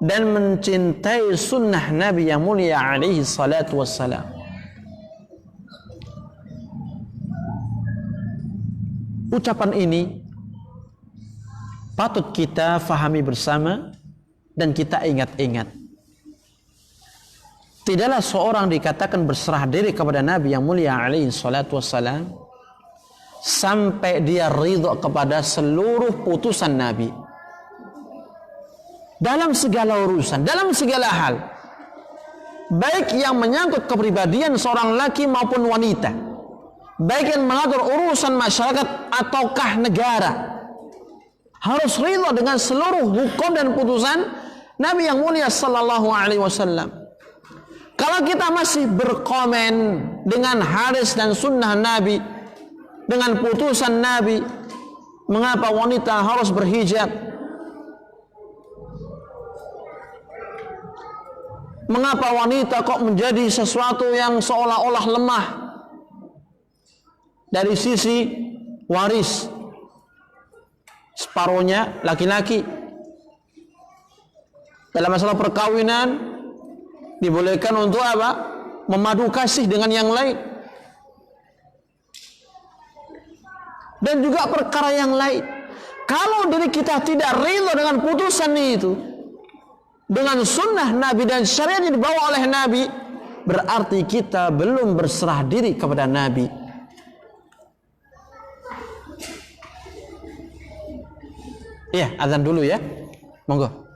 dan mencintai sunnah Nabi yang mulia alaihi salatu wassalam. Ucapan ini patut kita fahami bersama dan kita ingat-ingat. Tidaklah seorang dikatakan berserah diri kepada Nabi yang mulia alaihi salatu wassalam sampai dia ridha kepada seluruh putusan Nabi dalam segala urusan, dalam segala hal, baik yang menyangkut kepribadian seorang laki maupun wanita, baik yang mengatur urusan masyarakat ataukah negara, harus ridha dengan seluruh hukum dan putusan Nabi yang mulia sallallahu alaihi wasallam. Kalau kita masih berkomen dengan hadis dan sunnah Nabi, dengan putusan Nabi, mengapa wanita harus berhijab, mengapa wanita kok menjadi sesuatu yang seolah-olah lemah dari sisi waris, separuhnya laki-laki. Dalam masalah perkawinan dibolehkan untuk apa? Memadu kasih dengan yang lain. Dan juga perkara yang lain. Kalau diri kita tidak ridha dengan putusan itu, dengan sunnah Nabi dan syariat yang dibawa oleh Nabi, berarti kita belum berserah diri kepada Nabi. Iya, azan dulu ya. Monggo.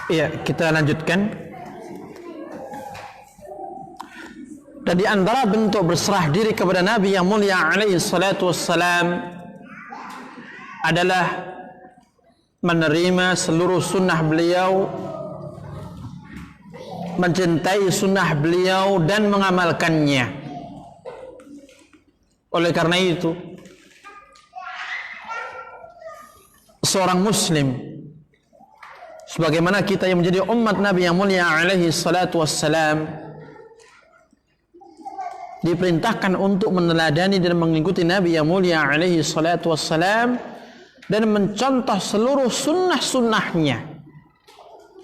Iya, kita lanjutkan. Dan di antara bentuk berserah diri kepada Nabi yang mulia alaihi salatu wassalam adalah menerima seluruh sunnah beliau, mencintai sunnah beliau dan mengamalkannya. Oleh karena itu, seorang muslim sebagaimana kita yang menjadi umat Nabi yang mulia alaihi salatu wassalam diperintahkan untuk meneladani dan mengikuti Nabi yang mulia alaihi salatu wassalam dan mencontoh seluruh sunnah-sunnahnya.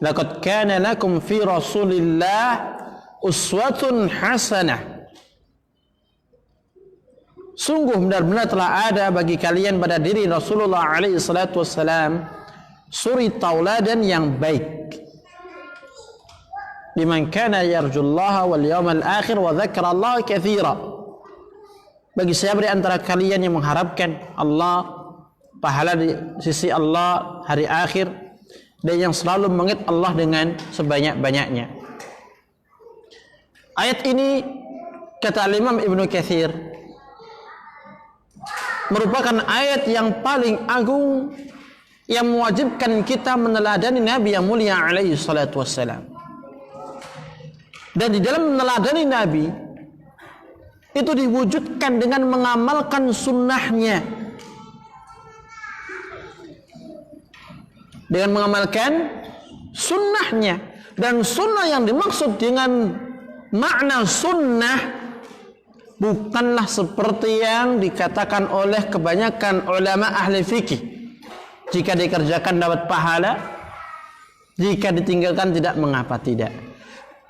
Laqad kana lakum fi Rasulillah uswatun hasanah. Sungguh benar-benar telah ada bagi kalian pada diri Rasulullah alaihi salatu wassalam suri tauladan yang baik. Liman kana yarjullaha wal yawmal akhir wa dzakara Allah katsira. Bagi siapa di antara kalian yang mengharapkan Allah, pahala di sisi Allah, hari akhir, dan yang selalu mengingat Allah dengan sebanyak-banyaknya. Ayat ini kata Imam Ibnu Katsir merupakan ayat yang paling agung yang mewajibkan kita meneladani Nabi yang mulia alaihi salatu wassalam. Dan di dalam meneladani Nabi itu diwujudkan dengan mengamalkan sunnahnya. Dengan mengamalkan sunnahnya. Dan sunnah yang dimaksud dengan makna sunnah bukanlah seperti yang dikatakan oleh kebanyakan ulama ahli fikih. Jika dikerjakan dapat pahala, jika ditinggalkan tidak mengapa, tidak.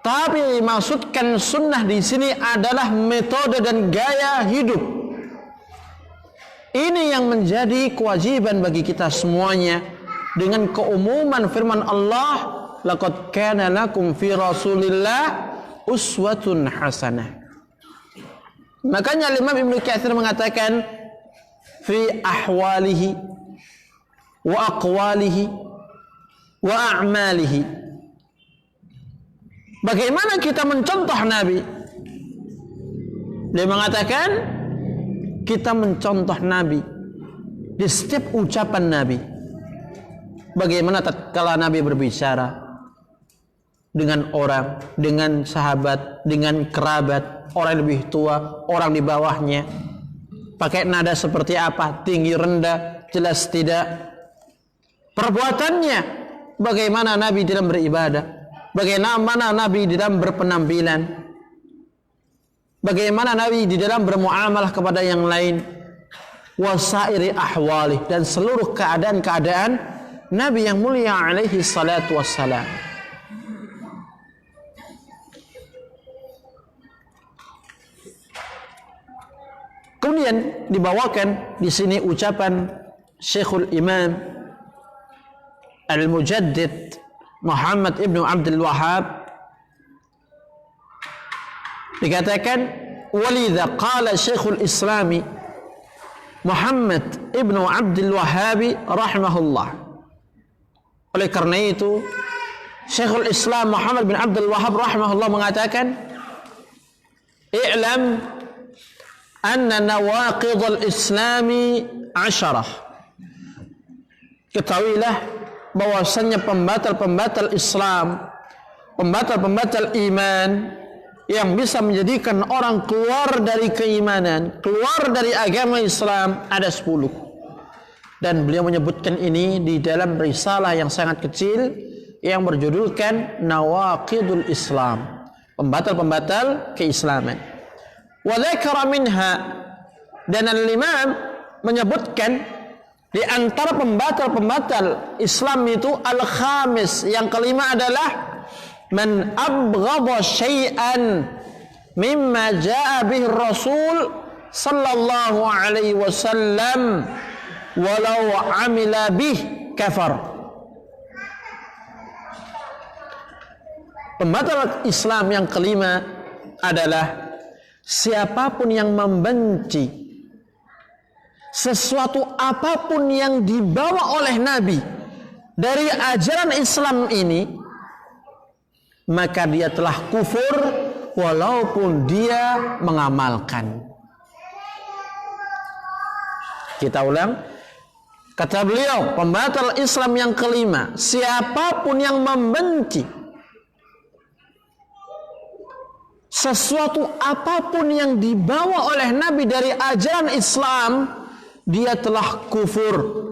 Tapi dimaksudkan sunnah di sini adalah metode dan gaya hidup. Ini yang menjadi kewajiban bagi kita semuanya dengan keumuman firman Allah, laqad kana lakum fi Rasulillah uswatun hasanah. Makanya Imam Ibnu Katsir mengatakan fi ahwalihi wa aqwalihi wa a'malihi. Bagaimana kita mencontoh Nabi? Dia mengatakan kita mencontoh Nabi di setiap ucapan Nabi. Bagaimana tatkala Nabi berbicara dengan orang, dengan sahabat, dengan kerabat, orang yang lebih tua, orang di bawahnya. Pakai nada seperti apa? Tinggi, rendah, jelas tidak. Perbuatannya, bagaimana Nabi dalam beribadah, bagaimana Nabi di dalam berpenampilan, bagaimana Nabi di dalam bermuamalah kepada yang lain, wasairi ahwali, dan seluruh keadaan-keadaan Nabi yang mulia alaihi salatu wassalam. Kemudian dibawakan di sini ucapan Syekhul Imam Al-Mujaddid Muhammad ibnu Abdul Wahhab. Dikatakan walidha qala Syekhul Islami Muhammad ibnu Abdul Wahhab rahimahullah. Oleh karena itu Syekhul Islam Muhammad bin Abdul Wahhab rahimahullah mengatakan, i'lam anna nawaqidul islami 10. Ketahuilah bahwasannya pembatal-pembatal Islam, pembatal-pembatal iman yang bisa menjadikan orang keluar dari keimanan, keluar dari agama Islam ada 10. Dan beliau menyebutkan ini di dalam risalah yang sangat kecil yang berjudulkan Nawaqidul Islam, pembatal-pembatal keislaman. Wa dzakara minha, dan al-Imam menyebutkan di antara pembatal-pembatal Islam itu al-khamis, yang kelima adalah man abghadha syai'an mimma jaa bihi Rasul sallallahu alaihi wasallam walau amila bih kafar. Pembatal Islam yang kelima adalah siapapun yang membenci sesuatu apapun yang dibawa oleh Nabi dari ajaran Islam ini, maka dia telah kufur walaupun dia mengamalkan. Kita ulang. Kata beliau, pembatal Islam yang kelima, siapapun yang membenci sesuatu apapun yang dibawa oleh Nabi dari ajaran Islam, dia telah kufur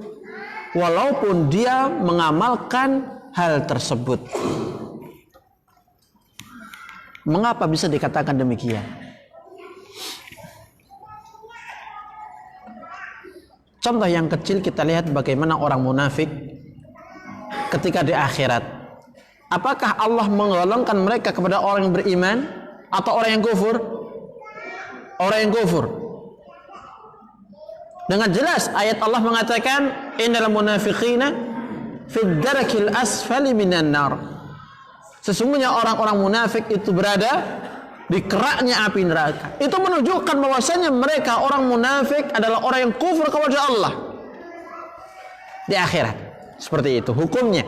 walaupun dia mengamalkan hal tersebut. Mengapa bisa dikatakan demikian? Contoh yang kecil, kita lihat bagaimana orang munafik ketika di akhirat. Apakah Allah menggolongkan mereka kepada orang yang beriman atau orang yang kufur? Orang yang kufur. Dengan jelas ayat Allah mengatakan innal munafiqina fid darakil asfali minan nar. Sesungguhnya orang-orang munafik itu berada di keraknya api neraka. Itu menunjukkan bahwasanya mereka orang munafik adalah orang yang kufur kepada Allah di akhirat. Seperti itu hukumnya.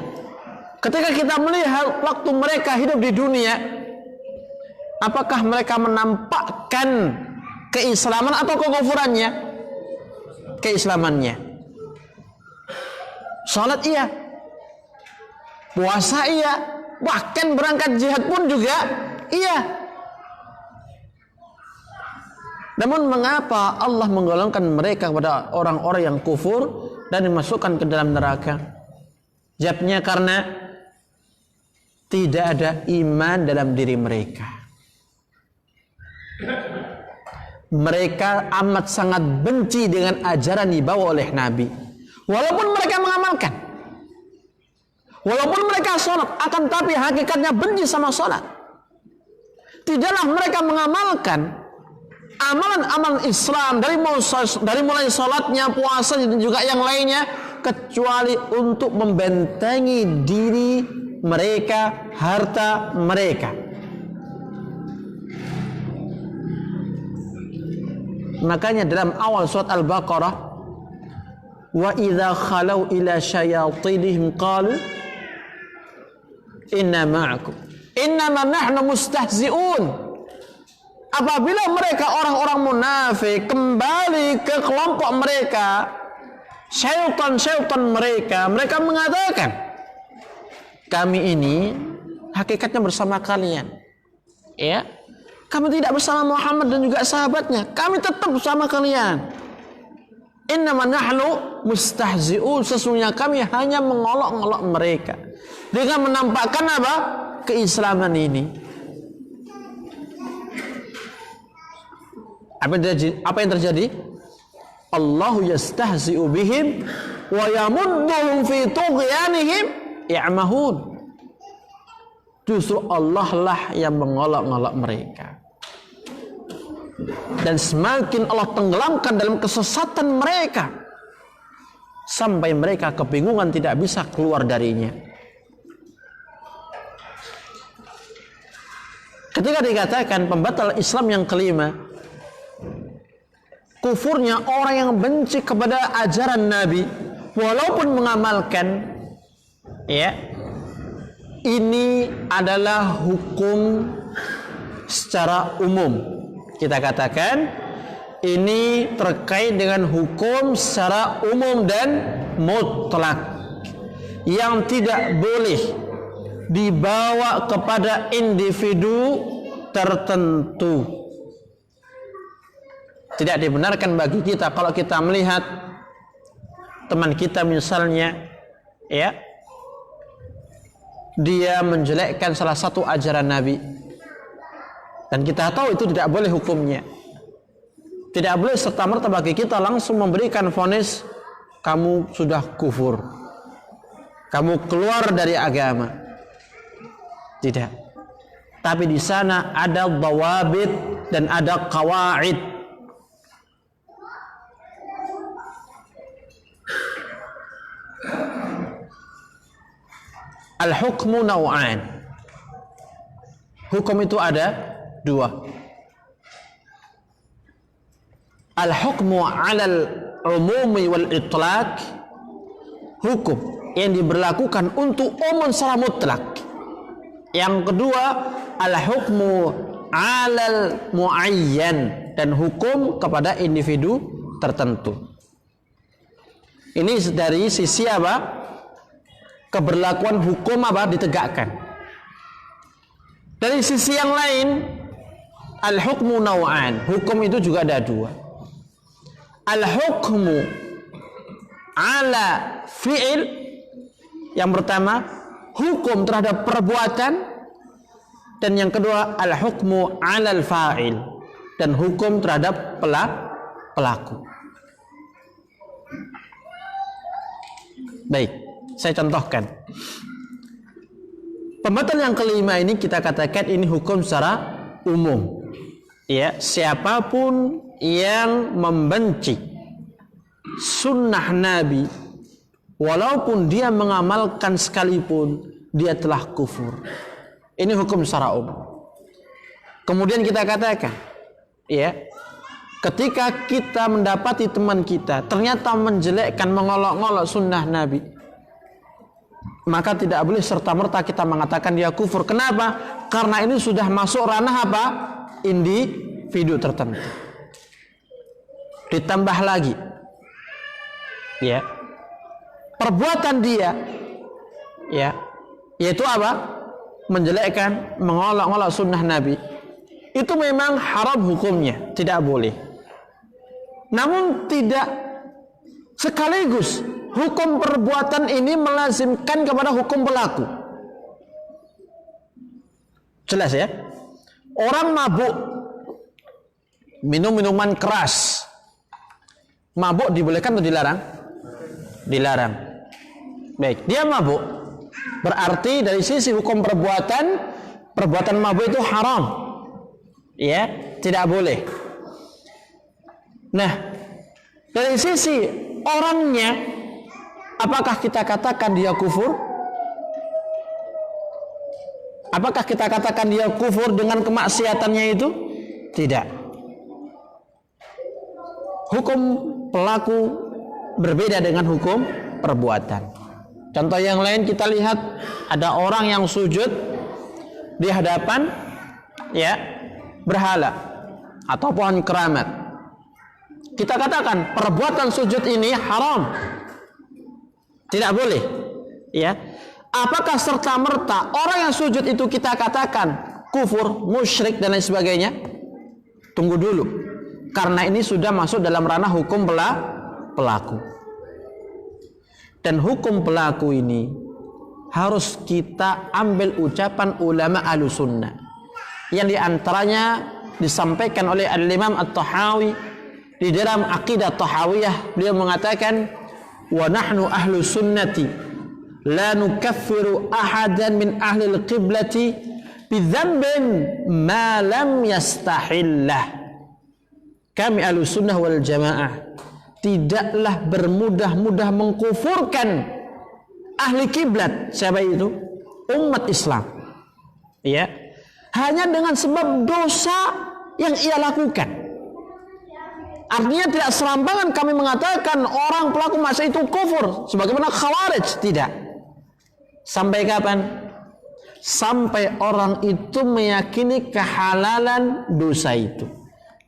Ketika kita melihat waktu mereka hidup di dunia, apakah mereka menampakkan keislaman atau kekufurannya? Keislamannya. Salat iya, puasa iya, bahkan berangkat jihad pun juga iya. Namun mengapa Allah menggolongkan mereka kepada orang-orang yang kufur dan dimasukkan ke dalam neraka? Jawabnya karena tidak ada iman dalam diri mereka. Mereka amat sangat benci dengan ajaran dibawa oleh Nabi. Walaupun mereka mengamalkan, walaupun mereka sholat, akan tapi hakikatnya benci sama sholat. Tidaklah mereka mengamalkan amalan-amalan Islam dari mulai sholatnya, puasa dan juga yang lainnya, kecuali untuk membentengi diri mereka, harta mereka. Makanya dalam awal surat Al-Baqarah, wa idza khalau ila syayatinihim qalu inna ma'akum innama nahnu mustahzi'un. Apabila mereka orang-orang munafik kembali ke kelompok mereka, syaitan mereka mengatakan, kami ini hakikatnya bersama kalian, ya. Kami tidak bersama Muhammad dan juga sahabatnya. Kami tetap bersama kalian. Innama nahnu mustahzi'un. Sesungguhnya kami hanya mengolok-olok mereka dengan menampakkan apa? Keislaman ini. Apa yang terjadi? Allahu yastahzi'u bihim wa yamudduhum fi tughyanihim ya'mahun. Justru Allah lah yang mengolok-olok mereka. Dan semakin Allah tenggelamkan dalam kesesatan mereka, sampai mereka kebingungan tidak bisa keluar darinya. Ketika dikatakan pembatal Islam yang kelima, kufurnya orang yang benci kepada ajaran Nabi walaupun mengamalkan, ya, ini adalah hukum secara umum. Kita katakan ini terkait dengan hukum secara umum dan mutlak, yang tidak boleh dibawa kepada individu tertentu. Tidak dibenarkan bagi kita kalau kita melihat teman kita misalnya, ya, dia menjelekkan salah satu ajaran Nabi, dan kita tahu itu tidak boleh hukumnya. Tidak boleh serta-merta bagi kita langsung memberikan vonis kamu sudah kufur, kamu keluar dari agama. Tidak. Tapi di sana ada dhawabit dan ada qawaid. Al-hukmu naw'an. Hukum itu ada dua. Al-hukmu 'alal umumi wal itlaq, hukum yang diberlakukan untuk umum secara mutlak. Yang kedua, al-hukmu 'alal muayyan, dan hukum kepada individu tertentu. Ini dari sisi apa? Keberlakuan hukum apa ditegakkan. Dari sisi yang lain, al-hukmu naw'an, hukum itu juga ada dua. Al-hukmu ala fi'il, yang pertama hukum terhadap perbuatan, dan yang kedua al-hukmu ala al-fa'il, dan hukum terhadap pelaku. Baik, saya contohkan. Pembatal yang kelima ini kita katakan ini hukum secara umum. Ya, siapapun yang membenci sunnah Nabi, walaupun dia mengamalkan sekalipun, dia telah kufur. Ini hukum secara umum. Kemudian kita katakan, ya, ketika kita mendapati teman kita ternyata menjelekkan, mengolok-olok sunnah Nabi, maka tidak boleh serta-merta kita mengatakan dia kufur. Kenapa? Karena ini sudah masuk ranah apa? Individu tertentu. Ditambah lagi, ya, perbuatan dia, ya, yaitu apa? Menjelekkan, mengolok-olok sunnah Nabi. Itu memang haram hukumnya, tidak boleh. Namun tidak sekaligus hukum perbuatan ini melazimkan kepada hukum pelaku. Jelas ya? Orang mabuk, minum minuman keras, mabuk dibolehkan atau dilarang? Dilarang. Baik, dia mabuk, berarti dari sisi hukum perbuatan mabuk itu haram, ya, tidak boleh. Nah, dari sisi orangnya, apakah kita katakan dia kufur? Apakah kita katakan dia kufur dengan kemaksiatannya itu? Tidak. Hukum pelaku berbeda dengan hukum perbuatan. Contoh yang lain kita lihat, ada orang yang sujud di hadapan, ya, berhala atau pohon keramat. Kita katakan perbuatan sujud ini haram, tidak boleh, ya. Apakah serta-merta orang yang sujud itu kita katakan kufur, musyrik dan lain sebagainya? Tunggu dulu, karena ini sudah masuk dalam ranah hukum pelaku. Dan hukum pelaku ini harus kita ambil ucapan ulama Ahlussunnah, yang diantaranya disampaikan oleh Al-Imam At-Tahawi di dalam Aqidah Tahawiyah. Beliau mengatakan, wa nahnu Ahlussunnati la nukaffiru ahadan min ahli al-qiblati bidzambin ma lam yastahillah. Kami Ahlussunnah wal Jamaah tidaklah bermudah-mudah mengkufurkan ahli kiblat. Siapa itu? Umat Islam, ya, hanya dengan sebab dosa yang ia lakukan. Artinya tidak serampangan kami mengatakan orang pelaku maksiat itu kufur sebagaimana Khawarij, tidak. Sampai kapan? Sampai orang itu meyakini kehalalan dosa itu,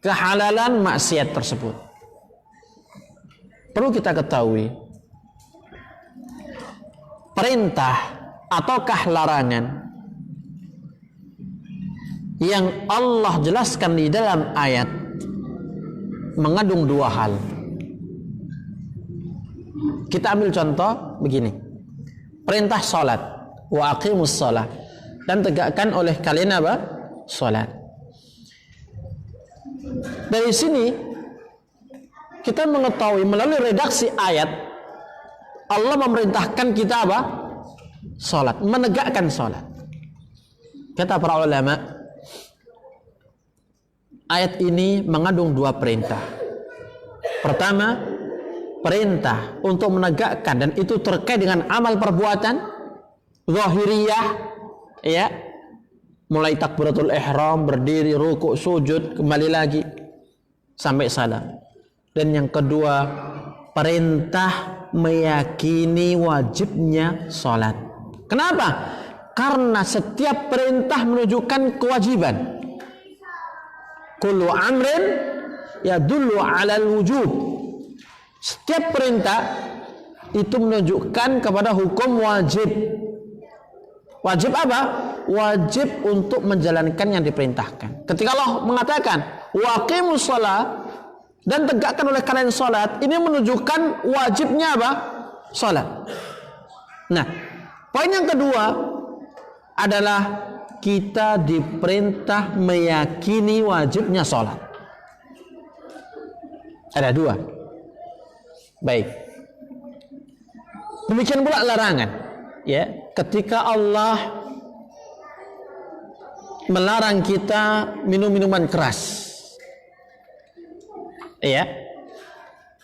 kehalalan maksiat tersebut. Perlu kita ketahui, perintah ataukah larangan yang Allah jelaskan di dalam ayat mengandung dua hal. Kita ambil contoh begini. Perintah salat, wa aqimus shalah, dan tegakkan oleh kalian apa? Salat. Dari sini kita mengetahui melalui redaksi ayat Allah memerintahkan kita apa? Salat, menegakkan salat. Kata para ulama, ayat ini mengandung dua perintah. Pertama, perintah untuk menegakkan, dan itu terkait dengan amal perbuatan zahiriyah, ya, mulai takbiratul ihram, berdiri, rukuk, sujud, kembali lagi sampai salam. Dan yang kedua, perintah meyakini wajibnya salat. Kenapa? Karena setiap perintah menunjukkan kewajiban. Kullu amrin yadullu 'alal wujub. Setiap perintah itu menunjukkan kepada hukum wajib. Wajib apa? Wajib untuk menjalankan yang diperintahkan. Ketika Allah mengatakan waqimus shalah, dan tegakkan oleh kalian salat, ini menunjukkan wajibnya apa? Salat. Nah, poin yang kedua adalah kita diperintah meyakini wajibnya salat. Ada dua. Baik. Demikian pula larangan. Ya, ketika Allah melarang kita minum minuman keras, ya,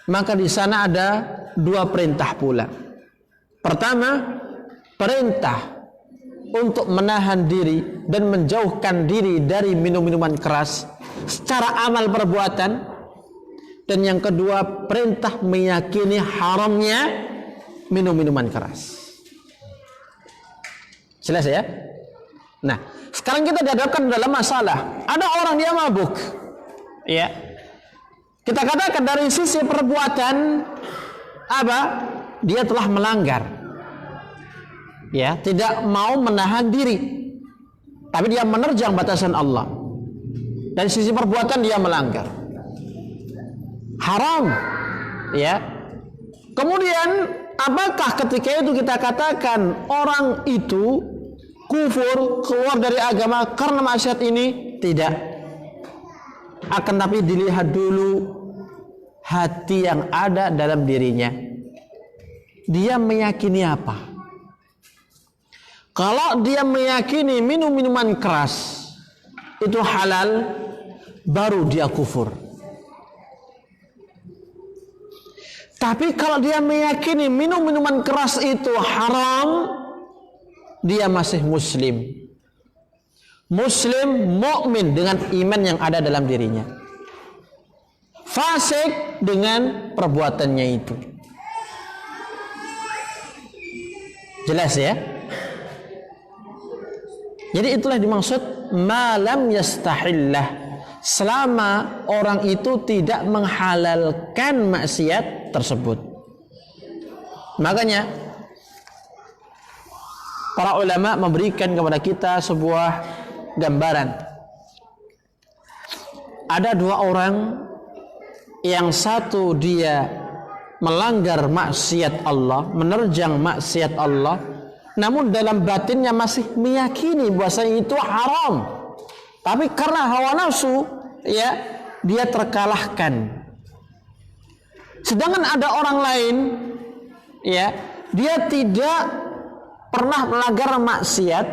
maka di sana ada dua perintah pula. Pertama, perintah untuk menahan diri dan menjauhkan diri dari minum-minuman keras secara amal perbuatan. Dan yang kedua, perintah meyakini haramnya minum-minuman keras. Jelas ya? Nah, sekarang kita dihadapkan dalam masalah. Ada orang dia mabuk, ya. Kita katakan dari sisi perbuatan apa? Dia telah melanggar. Ya, tidak mau menahan diri. Tapi dia menerjang batasan Allah. Dari sisi perbuatan dia melanggar. Haram. Ya. Kemudian apakah ketika itu kita katakan orang itu kufur, keluar dari agama karena maksiat ini? Tidak. Akan tapi dilihat dulu hati yang ada dalam dirinya. Dia meyakini apa? Kalau dia meyakini minum minuman keras itu halal, baru dia kufur. Tapi kalau dia meyakini minum minuman keras itu haram, dia masih muslim. Muslim, mukmin dengan iman yang ada dalam dirinya. Fasik dengan perbuatannya itu. Jelas ya? Jadi itulah dimaksud malam yastahillah. Selama orang itu tidak menghalalkan maksiat tersebut. Makanya para ulama memberikan kepada kita sebuah gambaran. Ada dua orang, yang satu dia melanggar maksiat Allah, menerjang maksiat Allah, namun dalam batinnya masih meyakini bahwasanya itu haram. Tapi karena hawa nafsu, ya, dia terkalahkan. Sedangkan ada orang lain, ya, dia tidak pernah melanggar maksiat,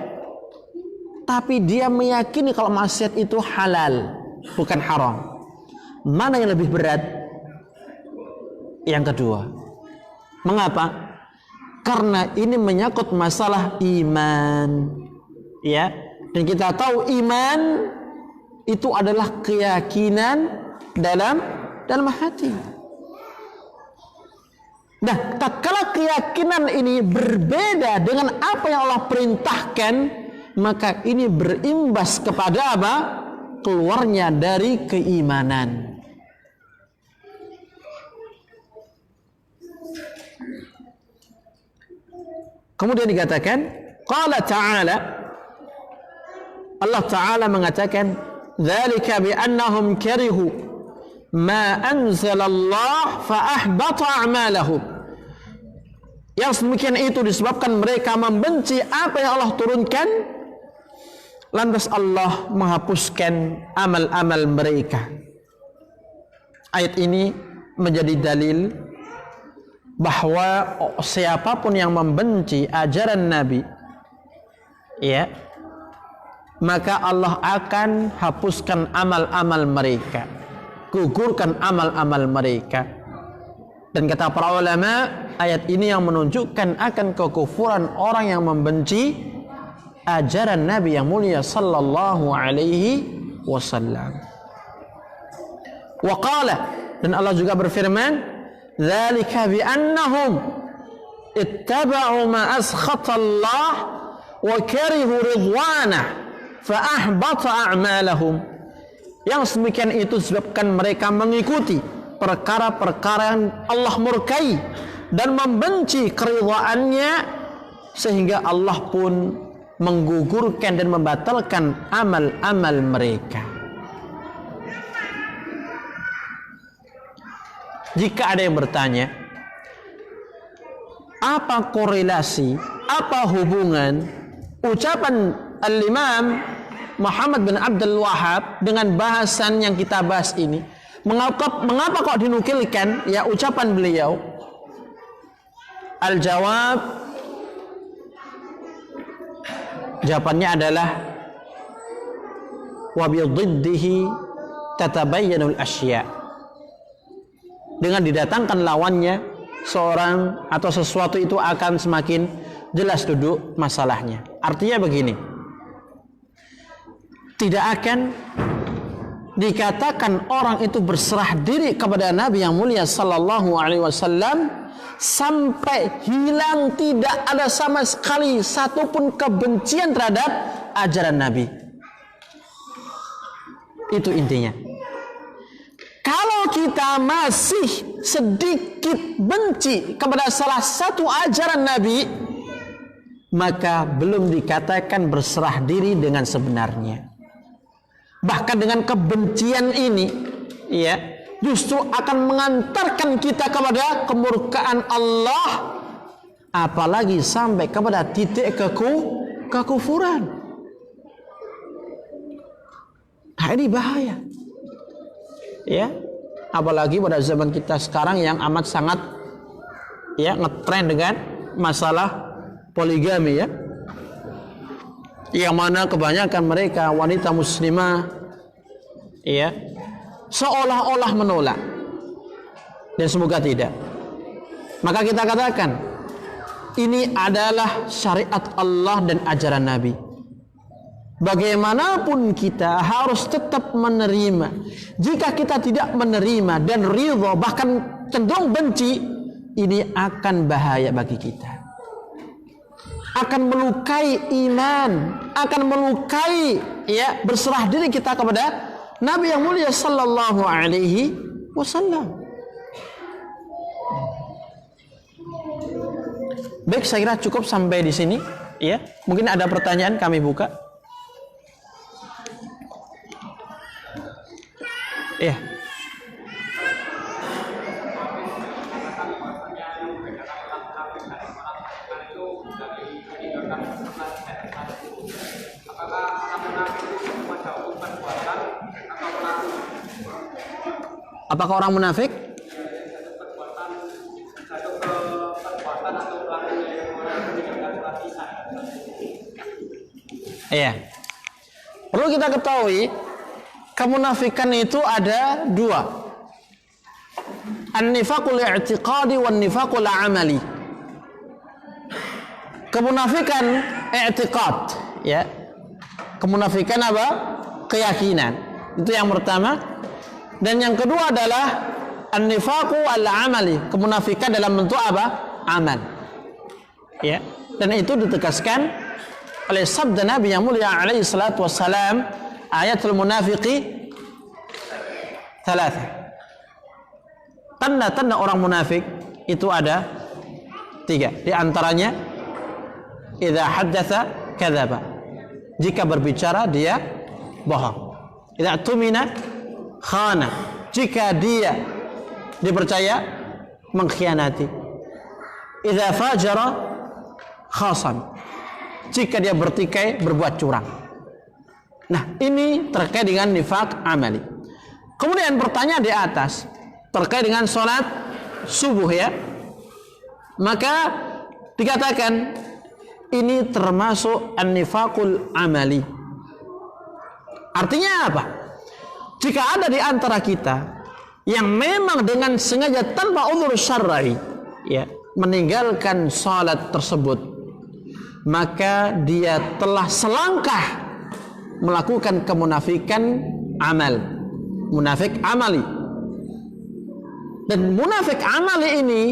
tapi dia meyakini kalau maksiat itu halal, bukan haram. Mana yang lebih berat? Yang kedua. Mengapa? Karena ini menyangkut masalah iman, ya. Dan kita tahu iman itu adalah keyakinan dalam hati. Nah, tatkala keyakinan ini berbeda dengan apa yang Allah perintahkan, maka ini berimbas kepada apa? Keluarnya dari keimanan. Kemudian dikatakan, qala ta'ala, Allah Ta'ala mengatakan, "Dzalika bi annahum karihu ma anzalallah fa ahbata a'malahum." Yang demikian itu disebabkan mereka membenci apa yang Allah turunkan, lantas Allah menghapuskan amal-amal mereka. Ayat ini menjadi dalil bahwa siapapun yang membenci ajaran Nabi, ya, maka Allah akan hapuskan amal-amal mereka, gugurkan amal-amal mereka. Dan kata para ulama, ayat ini yang menunjukkan akan kekufuran orang yang membenci ajaran Nabi yang mulia sallallahu alaihi wasallam. Wa qala, dan Allah juga berfirman, "Dzalika bi annahum ittaba'u ma askhata Allah wa karihu ridwanah fa ahbata a'malahum." Yang demikian itu disebabkan mereka mengikuti perkara-perkara yang Allah murkai dan membenci keridhaannya, sehingga Allah pun menggugurkan dan membatalkan amal-amal mereka. Jika ada yang bertanya, apa korelasi, apa hubungan ucapan Al-Imam Muhammad bin Abdul Wahhab dengan bahasan yang kita bahas ini? Mengapa kok dinukilkan ya ucapan beliau? Al-jawab, jawabannya adalah wa bi dhiddihi tatabayyanul asya'. Dengan didatangkan lawannya, seorang atau sesuatu itu akan semakin jelas duduk masalahnya. Artinya begini, tidak akan dikatakan orang itu berserah diri kepada Nabi yang mulia sallallahu alaihi wasallam sampai hilang, tidak ada sama sekali satupun kebencian terhadap ajaran Nabi. Itu intinya. Kalau kita masih sedikit benci kepada salah satu ajaran Nabi, maka belum dikatakan berserah diri dengan sebenarnya. Bahkan dengan kebencian ini, ya, justru akan mengantarkan kita kepada kemurkaan Allah, apalagi sampai kepada titik kekufuran. Nah, ini bahaya. Ya, apalagi pada zaman kita sekarang yang amat sangat ya ngetren dengan masalah poligami, ya. Yang mana kebanyakan mereka wanita muslimah, ya, seolah-olah menolak, dan semoga tidak. Maka kita katakan ini adalah syariat Allah dan ajaran Nabi. Bagaimanapun kita harus tetap menerima. Jika kita tidak menerima dan ridha, bahkan cenderung benci, ini akan bahaya bagi kita. Akan melukai iman, akan melukai ya berserah diri kita kepada Nabi yang mulia sallallahu alaihi wasallam. Baik, saya kira cukup sampai di sini, ya. Mungkin ada pertanyaan, kami buka. Ya. Apakah orang munafik? Iya. Perlu kita ketahui, kemunafikan itu ada dua. An-nifaqul i'tiqadi wan nifaqul amali. Kemunafikan i'tiqad, ya. Kemunafikan apa? Keyakinan. Itu yang pertama. Dan yang kedua adalah an-nifaqu al-amali. Kemunafikan dalam bentuk apa? Amal. Ya. Dan itu ditegaskan oleh sabda Nabi yang mulia alaihi salatu wassalam, ayatul munafiqi thalatha. Tanda-tanda orang munafik itu ada 3. Di antaranya idza haddatsa kadzaba jika berbicara dia bohong. Idza tumina khana, jika dia dipercaya mengkhianati. Idza fajara khasam, jika dia bertikai berbuat curang. Nah, ini terkait dengan nifaq amali. Kemudian pertanyaan di atas terkait dengan sholat subuh ya. Maka dikatakan ini termasuk an-nifaqul amali. Artinya apa? Jika ada di antara kita yang memang dengan sengaja tanpa uzur syar'i ya, meninggalkan salat tersebut, maka dia telah selangkah melakukan kemunafikan amal, munafik amali. Dan munafik amali ini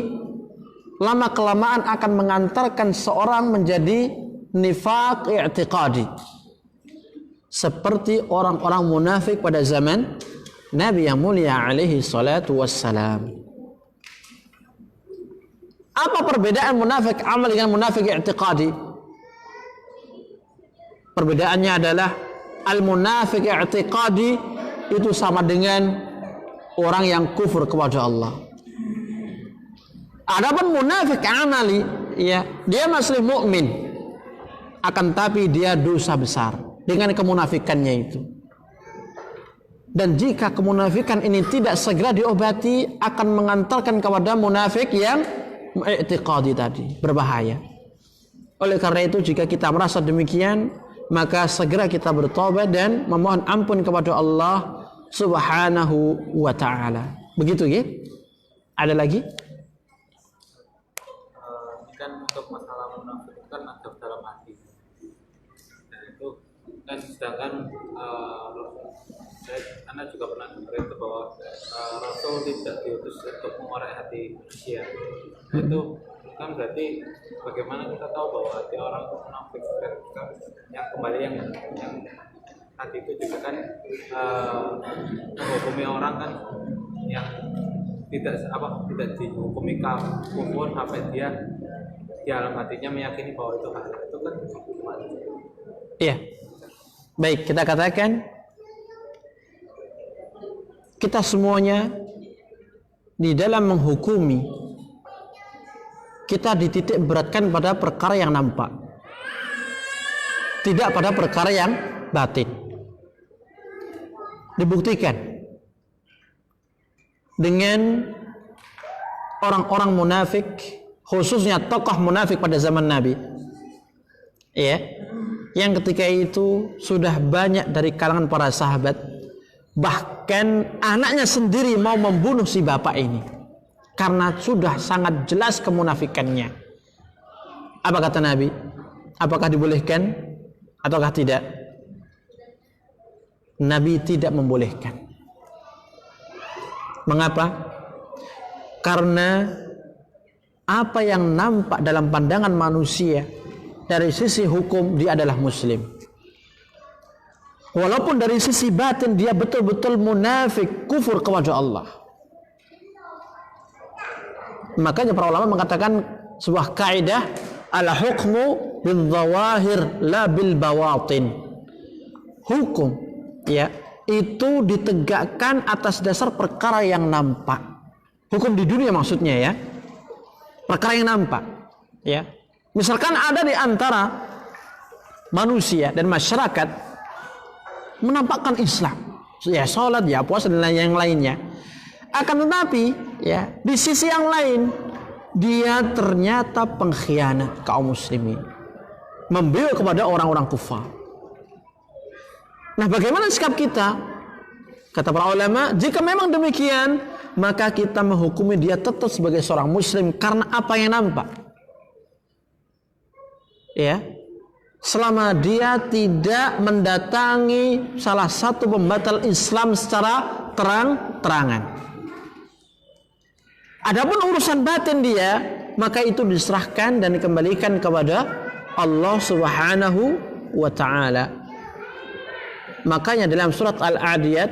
lama kelamaan akan mengantarkan seorang menjadi nifaq i'tiqadi, seperti orang-orang munafik pada zaman Nabi yang mulia alaihi salatu wassalam. Apa perbedaan munafik amal dengan munafik i'tiqadi? Perbedaannya adalah al-munafik i'tiqadi itu sama dengan orang yang kufur kepada Allah. Adapun munafik amali ya, dia masih mukmin, akan tapi dia dosa besar dengan kemunafikannya itu. Dan jika kemunafikan ini tidak segera diobati, akan mengantarkan kepada munafik yang i'tiqadi tadi, berbahaya. Oleh karena itu, jika kita merasa demikian, maka segera kita bertobat dan memohon ampun kepada Allah Subhanahu wa ta'ala. Begitu ya? Ada lagi? Kan untuk masalah munafik kan ada dalam hati. Nah itu kan sedangkan Anda juga pernah dengar itu bahwa Rasul tidak diutus untuk menguasai hati manusia. Nah itu kan berarti bagaimana kita tahu bahwa hati orang itu munafik, yang kembali yang tadi itu juga kan menghukumi orang kan yang tidak dihukumi kufur sampai dia di dalam hatinya meyakini bahwa itu hal itu kan gimana? Iya. Baik, kita katakan kita semuanya di dalam menghukumi, kita dititik beratkan pada perkara yang nampak, tidak pada perkara yang batin. Dibuktikan dengan orang-orang munafik, khususnya tokoh munafik pada zaman Nabi ya, yang ketika itu sudah banyak dari kalangan para sahabat, bahkan anaknya sendiri mau membunuh si bapak ini karena sudah sangat jelas kemunafikannya. Apa kata Nabi? Apakah dibolehkan ataukah tidak? Nabi tidak membolehkan. Mengapa? Karena apa yang nampak dalam pandangan manusia dari sisi hukum, dia adalah muslim. Walaupun dari sisi batin dia betul-betul munafik, kufur kepada Allah. Makanya para ulama mengatakan sebuah kaidah, al-hukmu bil-zawahir la bil-bawatin. Hukum ya, itu ditegakkan atas dasar perkara yang nampak. Hukum di dunia maksudnya ya, perkara yang nampak ya. Misalkan ada di antara manusia dan masyarakat menampakkan Islam ya, sholat ya, puasa dan yang lainnya, akan tetapi ya di sisi yang lain dia ternyata pengkhianat kaum muslimin, membela kepada orang-orang kufar. Nah, bagaimana sikap kita? Kata para ulama, jika memang demikian, maka kita menghukumi dia tetap sebagai seorang muslim karena apa yang nampak. Ya, selama dia tidak mendatangi salah satu pembatal Islam secara terang-terangan. Adapun urusan batin dia, maka itu diserahkan dan dikembalikan kepada Allah Subhanahu wa ta'ala. Makanya dalam surat Al-Adiyat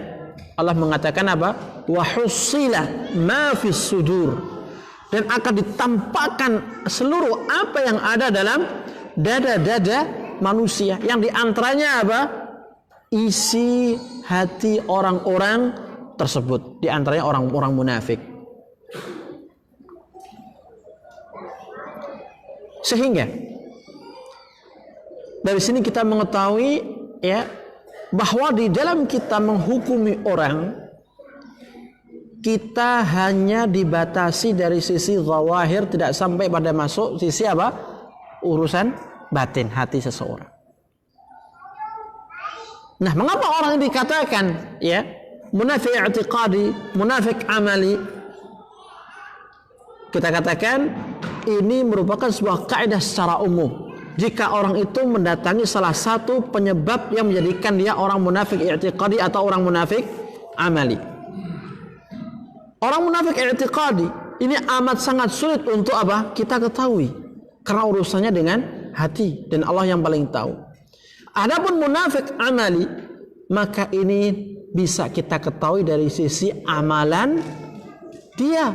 Allah mengatakan apa? Wa husila ma fis sudur, dan akan ditampakkan seluruh apa yang ada dalam dada-dada manusia yang diantaranya apa? Isi hati orang-orang tersebut, diantaranya orang-orang munafik. Sehingga dari sini kita mengetahui ya bahwa di dalam kita menghukumi orang, kita hanya dibatasi dari sisi zawahir, tidak sampai pada masuk sisi apa? Urusan batin hati seseorang. Nah, mengapa orang ini dikatakan ya munafik i'tiqadi, munafik amali? Kita katakan ini merupakan sebuah kaidah secara umum. Jika orang itu mendatangi salah satu penyebab yang menjadikan dia orang munafik i'tiqadi atau orang munafik amali. Orang munafik i'tiqadi ini amat sangat sulit untuk apa? Kita ketahui. Karena urusannya dengan hati dan Allah yang paling tahu. Adapun munafik amali, maka ini bisa kita ketahui dari sisi amalan dia.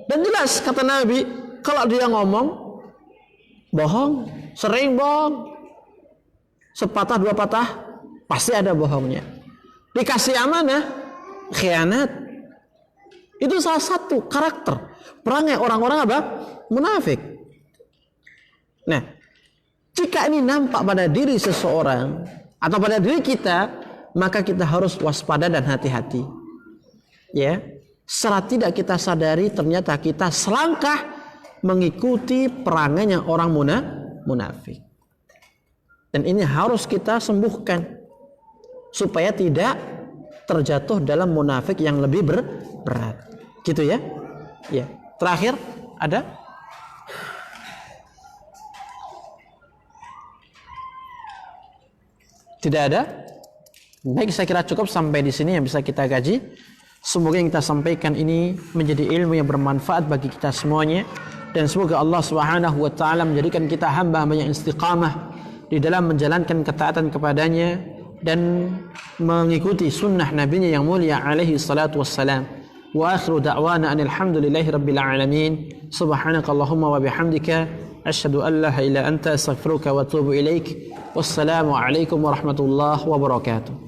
Dan jelas kata Nabi, kalau dia ngomong bohong, sering bohong, sepatah dua patah pasti ada bohongnya. Dikasih amanah, khianat. Itu salah satu karakter perangai orang-orang apa? Munafik. Nah, jika ini nampak pada diri seseorang atau pada diri kita, maka kita harus waspada dan hati-hati. Ya, secara tidak kita sadari ternyata kita selangkah mengikuti perangainya orang munafik. Dan ini harus kita sembuhkan supaya tidak terjatuh dalam munafik yang lebih berat. Gitu ya. Ya. Terakhir ada? Tidak ada? Baik, saya kira cukup sampai di sini yang bisa kita kaji. Semoga yang kita sampaikan ini menjadi ilmu yang bermanfaat bagi kita semuanya, dan semoga Allah Subhanahu wa taala menjadikan kita hamba-hamba yang istiqamah di dalam menjalankan ketaatan kepadanya dan mengikuti sunnah nabinya yang mulia alaihi salatu wassalam. Wa akhiru da'wana alhamdulillahi rabbil alamin. Subhanakallahumma wa bihamdika asyhadu an la ilaha illa anta astaghfiruka wa atubu ilaik. Wassalamu alaikum warahmatullahi wabarakatuh.